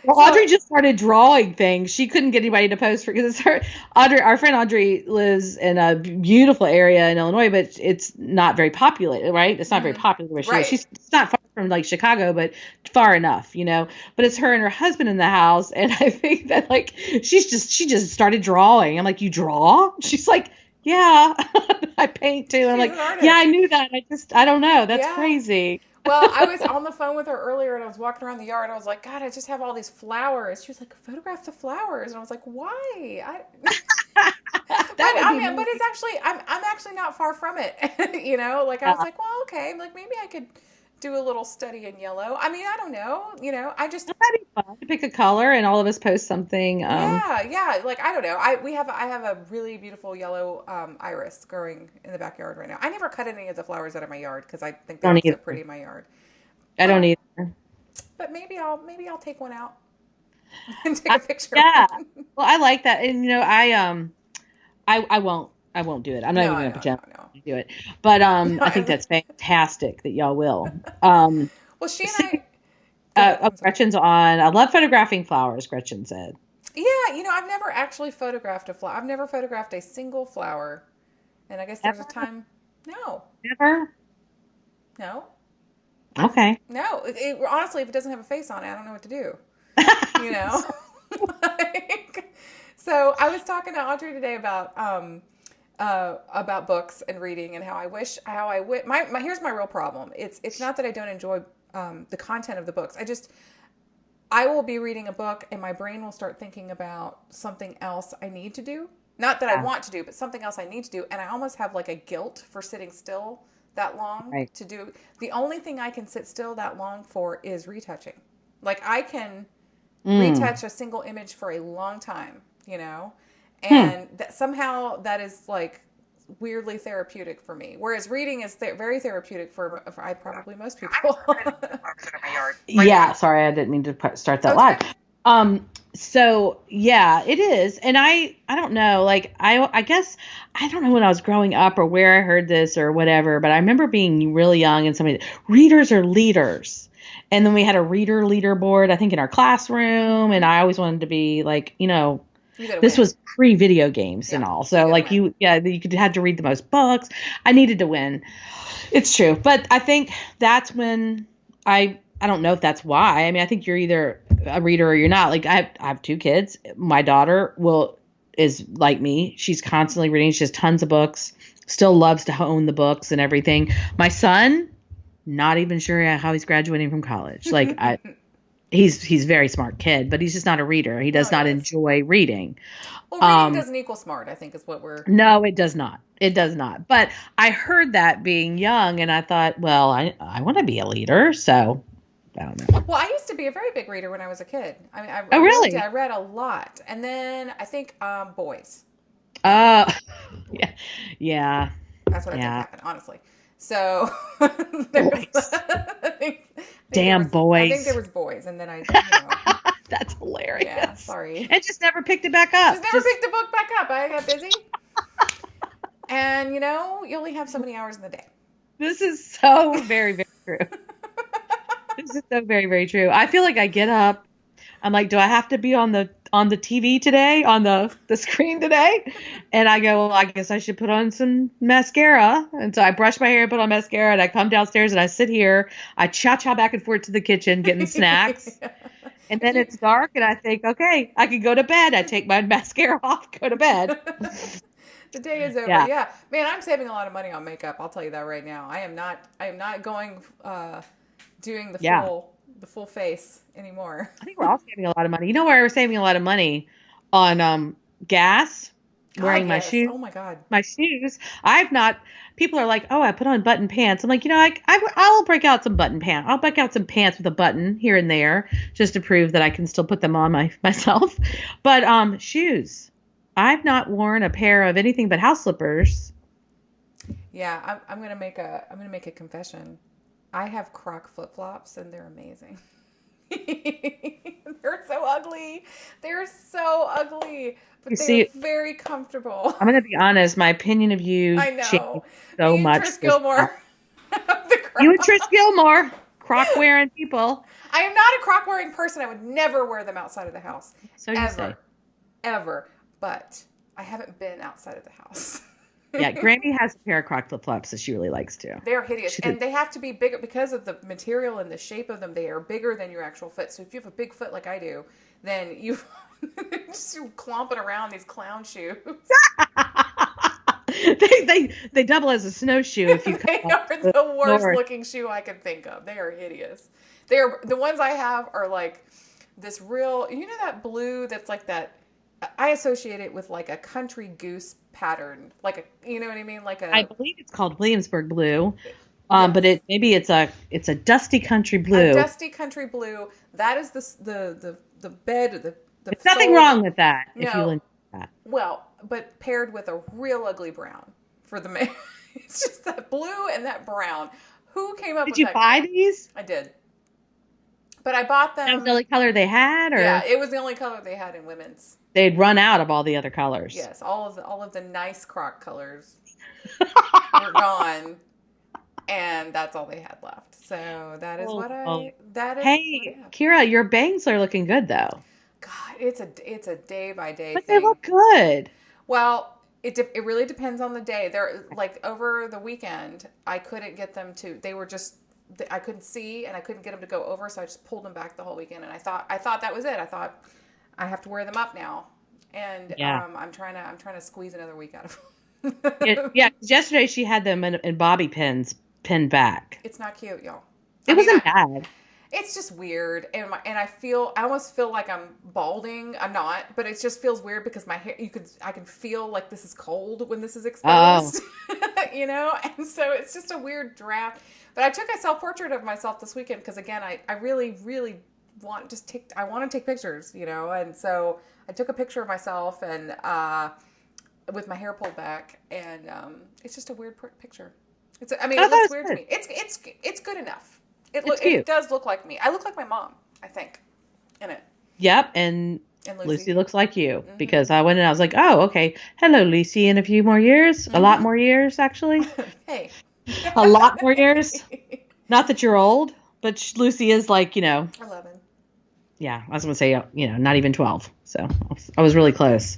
Audrey just started drawing things. She couldn't get anybody to post for because it's her. Our friend Audrey lives in a beautiful area in Illinois, but it's not very populated, right? It's not very popular where she is. She's not far from like Chicago, but far enough, But it's her and her husband in the house, and I think that like she just started drawing. I'm like, you draw? She's like, yeah, I paint too. And I'm like, yeah, I knew that. I don't know. That's crazy. Well, I was on the phone with her earlier, and I was walking around the yard. I was like, God, I just have all these flowers. She was like, photograph the flowers, and I was like, why? But it's actually, I'm actually not far from it. Like I was like, well, okay, like maybe I could do a little study in yellow. I mean, I don't know. I just that'd be fun to pick a color and all of us post something. Yeah. Like I don't know. I have a really beautiful yellow iris growing in the backyard right now. I never cut any of the flowers out of my yard because I think they're so pretty in my yard. I don't either. But maybe I'll take one out and take a picture. Yeah. Well, I like that, and I won't do it. I'm not even going to pretend to do it. But I think that's fantastic that y'all will. Well, she and Gretchen's on. I love photographing flowers, Gretchen said. Yeah, I've never actually photographed a flower. I've never photographed a single flower. And I guess there's a time. No. Never? No. Okay. No. Honestly, if it doesn't have a face on it, I don't know what to do. So I was talking to Audrey today about books and reading and here's my real problem. It's not that I don't enjoy the content of the books. I will be reading a book and my brain will start thinking about something else I need to do. Not that I want to do, but something else I need to do. And I almost have like a guilt for sitting still that long to do. The only thing I can sit still that long for is retouching. Like I can retouch a single image for a long time, and that somehow that is like weirdly therapeutic for me. Whereas reading is very therapeutic for I probably most people. Yeah, sorry, I didn't mean to start that live. Okay. So yeah, it is. And I don't know, like I guess I don't know when I was growing up or where I heard this or whatever, but I remember being really young and somebody, readers are leaders. And then we had a reader leaderboard, I think in our classroom, and I always wanted to be like, this win. was pre-video games and all. So So like you had to read the most books. I needed to win. It's true. But I think that's when I don't know if that's why. I mean, I think you're either a reader or you're not. Like I have two kids. My daughter is like me. She's constantly reading. She has tons of books. Still loves to own the books and everything. My son, not even sure how he's graduating from college. Like he's a very smart kid, but he's just not a reader. He does not enjoy reading. Well, reading doesn't equal smart, I think is what we're... No, it does not. It does not. But I heard that being young, and I thought, well, I want to be a leader, so I don't know. Well, I used to be a very big reader when I was a kid. I mean, Oh, really? I read a lot. And then I think boys. Yeah. That's what I think happened, honestly. So... boys. Damn boys. I think there was boys, and then That's hilarious. Yeah, sorry. And just never picked it back up. Just never picked the book back up. I got busy. And, you only have so many hours in the day. This is so very, very true. This is so very, very true. I feel like I get up. I'm like, do I have to be on the TV today, on the screen today? And I go, well, I guess I should put on some mascara. And so I brush my hair, put on mascara, and I come downstairs and I sit here. I cha-cha back and forth to the kitchen getting snacks. Yeah. And then it's dark and I think, okay, I can go to bed. I take my mascara off, go to bed. The day is over. Yeah. Man, I'm saving a lot of money on makeup. I'll tell you that right now. I am not going doing the full face anymore. I think we're all saving a lot of money. You know where we're saving a lot of money? On gas, wearing my shoes. Oh my God. My shoes. People are like, oh, I put on button pants. I'm like, I'll break out some button pants. I'll break out some pants with a button here and there just to prove that I can still put them on myself. But shoes. I've not worn a pair of anything but house slippers. Yeah, I'm gonna make a confession. I have Croc flip-flops and they're amazing. They're so ugly. But they're very comfortable. I'm going to be honest. My opinion of you changed so much. Tris Gilmore. You and Tris Gilmore, Croc wearing people. I am not a Croc wearing person. I would never wear them outside of the house. So you say. Ever. But I haven't been outside of the house. Yeah, Granny has a pair of Croc flip-flops that she really likes too. They're hideous. And they have to be bigger because of the material and the shape of them. They are bigger than your actual foot. So if you have a big foot like I do, then you just clomping around these clown shoes. they double as a snowshoe if you They are the worst looking shoe I can think of. They are hideous. The ones I have are like this real, that blue that's like that. I associate it with like a country goose pattern, like a, you know what I mean, like a. I believe it's called Williamsburg blue, yes. But it's a dusty country blue. A dusty country blue. That is the bed. There's nothing wrong with that. No. If you like that. Well, but paired with a real ugly brown for the man. It's just that blue and that brown. Who came up with that? Did you buy these? I did. But I bought them. That was the only color they had, or yeah, it was the only color they had in women's. They'd run out of all the other colors. Yes, all of the nice Croc colors were gone, and that's all they had left. So that is what I. That is. Hey, Kira, your bangs are looking good though. God, it's a day by day. But they look good. Well, it really depends on the day. They're like over the weekend, I couldn't get them to. They were just. I couldn't see and I couldn't get them to go over, so I just pulled them back the whole weekend. And I thought that was it. I thought I have to wear them up now, and I'm trying to squeeze another week out of them. Yeah. Yesterday she had them in bobby pins pinned back. It's not cute, y'all. It wasn't bad. It's just weird, and I almost feel like I'm balding. I'm not, but it just feels weird because my hair. I can feel like this is cold when this is exposed. Oh. And so it's just a weird draft. But I took a self-portrait of myself this weekend because, again, I really, really want to take pictures, and so I took a picture of myself, and with my hair pulled back, and it's just a weird picture. I mean, I it thought looks it was weird to good. me. It's good enough. It's It cute. does look like me. I look like my mom, I think, in it. Yep, and And Lucy Lucy. looks like you Mm-hmm. because I went and I was like, oh, okay. Hello, Lucy. In a few more years, a lot Mm-hmm. more years, actually, Hey. a lot more years. Not that you're old, but Lucy is like, 11. yeah, I was gonna say, not even 12. So I was really close.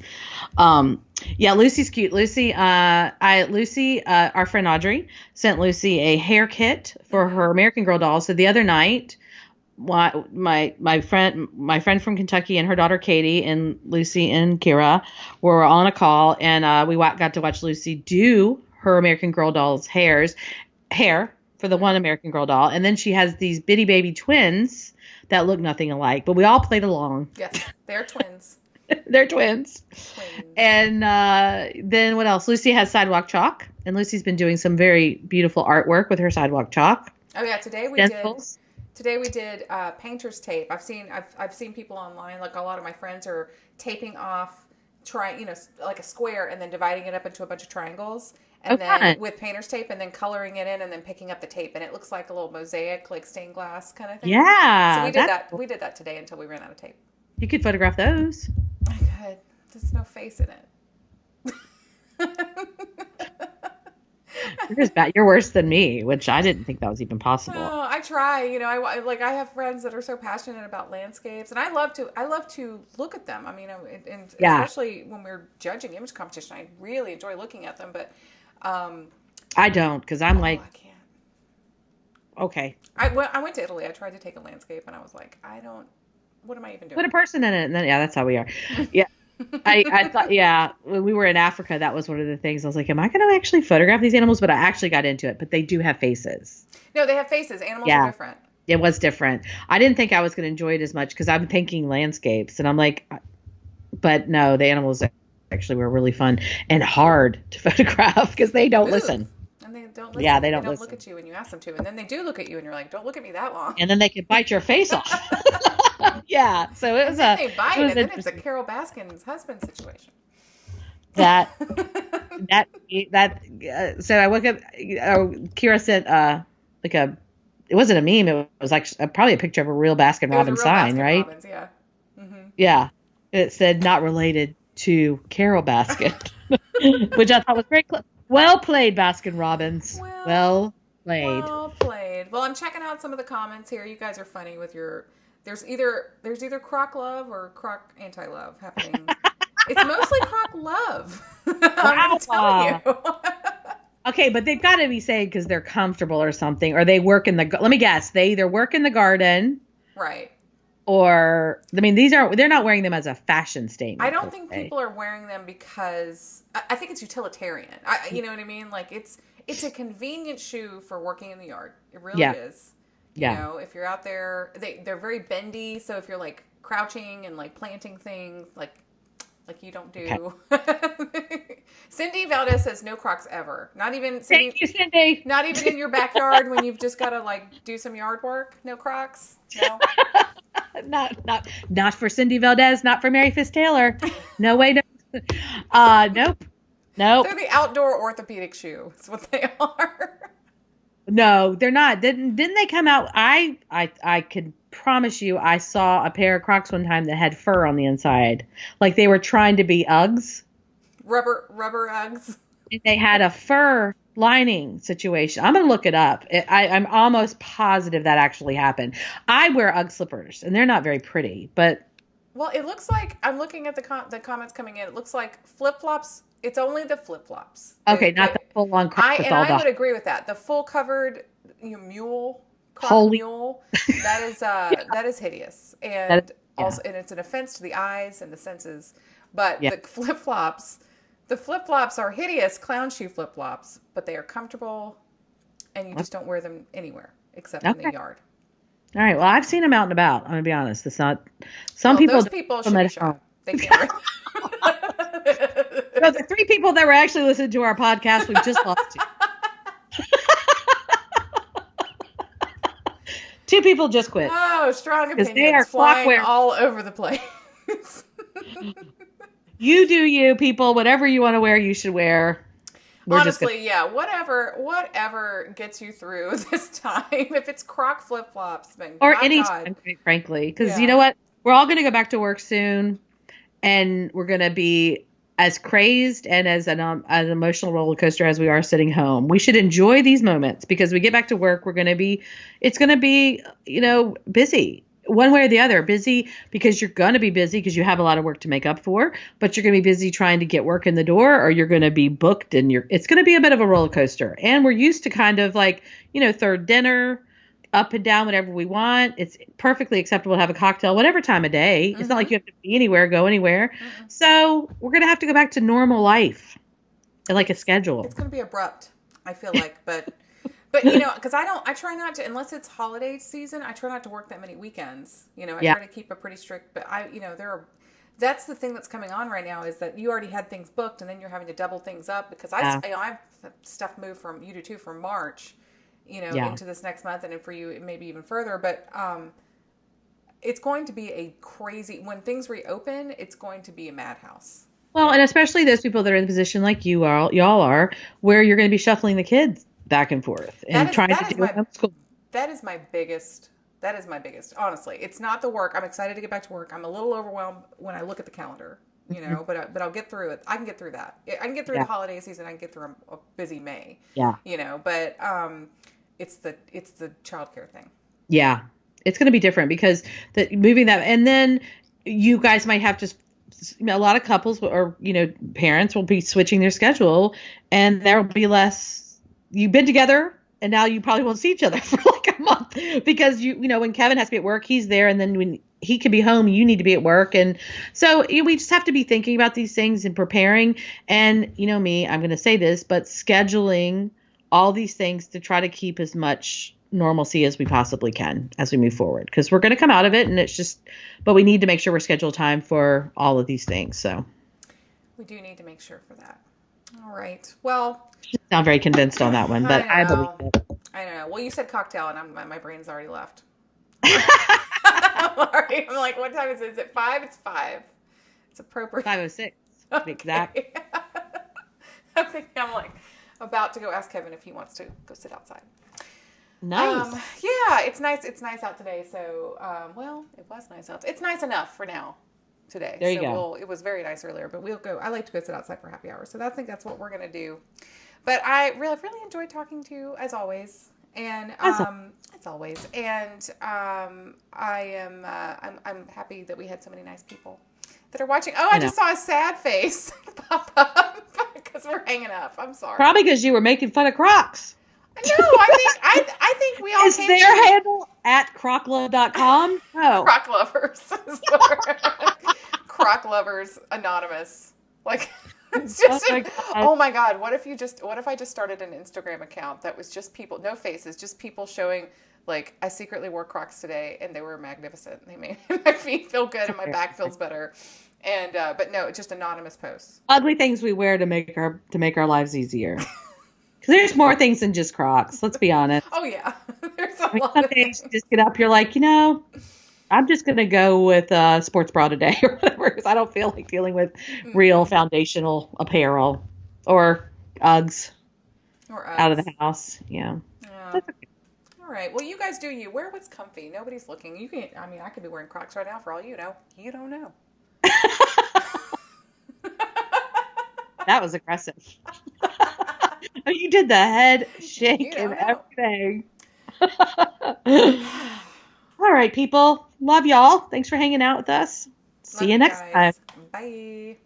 Um, yeah, Lucy's cute. Lucy, our friend Audrey sent Lucy a hair kit for Mm-hmm. her American Girl doll. So the other night, my friend from Kentucky and her daughter Katie and Lucy and Kira were on a call, and we got to watch Lucy do her American Girl doll's hair for the one American Girl doll, and then she has these bitty baby twins that look nothing alike, but we all played along. Yes, they're twins. They're twins. Twins. And then what else? Lucy has sidewalk chalk, and Lucy's been doing some very beautiful artwork with her sidewalk chalk. Oh yeah, today we Stencils. did. Today we did painter's tape. I've seen people online, like a lot of my friends are taping off, like a square and then dividing it up into a bunch of triangles, Oh, and then fun. with painter's tape and then coloring it in and then picking up the tape, and it looks like a little mosaic, like stained glass kind of thing. So Yeah, we did that's that. cool. We did that today until we ran out of tape. You could photograph those. I could. There's no face in it. You're just bad. You're worse than me, which I didn't think that was even possible. Oh, I try. I have friends that are so passionate about landscapes, and I love to look at them. I mean, and Yeah, especially when we're judging image competition, I really enjoy looking at them. But I don't because I'm oh, like, I can't. okay, I went to Italy. I tried to take a landscape, and I was like, I don't. What am I even put a doing? person in it, and then yeah, that's how we are. Yeah, I thought, yeah, when we were in Africa, that was one of the things. I was like, am I going to actually photograph these animals? But I actually got into it. But they do have faces. No, they have faces. Animals are Yeah, different. it was different. I didn't think I was going to enjoy it as much because I'm thinking landscapes, and I'm like, but no, the animals actually were really fun and hard to photograph because they They don't move, listen. and they don't Yeah, listen. they They don't don't look listen. at you when you ask them to, and then they do look at you, and you're like, don't look at me that long. And then they can bite your face off. Yeah, so it And was then they it bite, was and then it's a interesting. Carol Baskin's husband situation. That that so I woke up. Kira sent like a it wasn't a meme. It was like probably a picture of a real Baskin It was a Robbins real sign, Baskin right? Robbins, yeah. Hmm. Yeah, it said not related to Carol Baskin, which I thought was very well played, Baskin Robbins. Well, Well played. well played. Well, I'm checking out some of the comments here. You guys are funny with your. There's either croc love or croc anti love happening. It's mostly croc love. I'm going to tell Wow. you. Okay, but they've got to be saying because they're comfortable or something, or they work in the. Let me guess. They either work in the garden, Right. or I mean, they're not wearing them as a fashion statement. I don't per think se. people are wearing them because I think it's utilitarian. You know what I mean? Like it's a convenient shoe for working in the yard. It really Yeah, is. yeah. If you're out there, they're very bendy. So if you're like crouching and like planting things, like you don't Okay. do. Cindy Valdez says no Crocs ever. Not even Thank Cindy. you, Cindy. Not even in your backyard when you've just got to like do some yard work. No Crocs. No. Not for Cindy Valdez. Not for Mary Fisk-Taylor. No way. No. Nope. They're the outdoor orthopedic shoe. That's what they are. No, they're not. Didn't they come out? I could promise you, I saw a pair of Crocs one time that had fur on the inside, like they were trying to be Uggs. Rubber Uggs. And they had a fur lining situation. I'm gonna look it up. I'm almost positive that actually happened. I wear Ugg slippers, and they're not very pretty, but Well, it looks like I'm looking at the comments coming in. It looks like flip flops. It's only the flip flops. okay, not the full on Crocs with all I would the agree with that. The full covered mule croc holy. mule that is hideous, That and yeah, also and it's an offense to the eyes and the senses. But yeah. the flip flops are hideous clown shoe flip flops, but they are comfortable, and you just don't wear them anywhere except in Okay. the yard. All right. Well, I've seen them out and about. I'm gonna be honest. It's not. Some Well, people those don't people wear should them be at home. shot. They can't wear. No, the 3 people that were actually listening to our podcast, we've just lost 2. 2 people just quit Oh, strong because they are opinions flying clockwear. all over the place. You do you, people. Whatever you want to wear, you should wear. We're just gonna, Honestly, yeah, whatever gets you through this time. If it's Croc flip flops, then or by any God, time, quite frankly, because you yeah. know what? We're all gonna go back to work soon, and we're gonna be as crazed and as emotional roller coaster as we are sitting home. We should enjoy these moments because we get back to work. It's gonna be, busy one way or the other. Busy because you're gonna be busy because you have a lot of work to make up for, but you're gonna be busy trying to get work in the door, or you're gonna be booked, and it's gonna be a bit of a roller coaster. And we're used to kind of like, third dinner, up and down whenever we want. It's perfectly acceptable to have a cocktail whatever time of day. It's not like you have to be anywhere, go anywhere. So we're going to have to go back to normal life and like a It's schedule. going to be abrupt, I feel like, but because I try not to, unless it's holiday season, I try not to work that many weekends. I Yeah. try to keep a pretty strict, but that's the thing that's coming on right now is that you already had things booked and then you're having to double things up because Yeah. I have stuff moved from you do too from March, Yeah. into this next month and then for you maybe even further, but it's going to be a crazy when things reopen. It's going to be a madhouse. Well, and especially those people that are in the position like y'all are, where you're going to be shuffling the kids back and forth That and is trying that to is do my homeschool. that is my biggest. That is my biggest. Honestly, it's not the work. I'm excited to get back to work. I'm a little overwhelmed when I look at the calendar. Mhm. But I'll get through it. I can get through that. I can get through the Yeah. holiday season. I can get through a busy May. Yeah. But it's the childcare thing. Yeah. It's going to be different because moving that, and then you guys might have to, a lot of couples or, parents will be switching their schedule, and there will be less, you've been together and now you probably won't see each other for like a month because when Kevin has to be at work, he's there. And then when he can be home, you need to be at work. And so we just have to be thinking about these things and preparing. And me, I'm going to say this, but scheduling all these things to try to keep as much normalcy as we possibly can as we move forward, because we're going to come out of it, and but we need to make sure we're scheduled time for all of these things. So We do need to make sure for that. All right. Well, I sound very convinced on that one, I but I believe know. it. I know. Well, you said cocktail, and my brain's already left. I'm like, what time is it? Is it 5? It's 5. It's appropriate. 5:06 to be exact. Okay. I think I'm like about to go ask Kevin if he wants to go sit outside. Nice. Yeah, it's nice. It's nice out today. So, well, it was nice out. It's nice enough for now today. There you go. It was very nice earlier, but we'll go. I like to go sit outside for happy hour. So I think that's what we're gonna do. But I really enjoyed talking to you as always, and as always, and I'm happy that we had so many nice people that are watching. Oh, I just saw a sad face pop up because we're hanging up. I'm sorry. Probably because you were making fun of Crocs. No, I think we all Is came their to handle at croclove.com? Oh. Croc Lovers. Croc Lovers Anonymous. Like it's just oh my God. What if I just started an Instagram account that was just people, no faces, just people showing like I secretly wore Crocs today and they were magnificent. They made my feet feel good and my back feels better. And but no, just anonymous posts. Ugly things we wear to make our lives easier. Because there's more things than just Crocs. Let's be honest. Oh yeah, there's a lot Some of days things. you just get up, you're like, I'm just gonna go with sports bra today or whatever, because I don't feel like dealing with real foundational apparel or Uggs Or out of Uggs. the house. Yeah. Yeah. That's okay. All right. Well, you guys do you. Wear what's comfy. Nobody's looking. You can. I mean, I could be wearing Crocs right now for all you know. You don't know. That was aggressive. You did the head shake You don't and know. everything. All right, people. Love y'all. Thanks for hanging out with us. See Love you you next time. guys. Bye.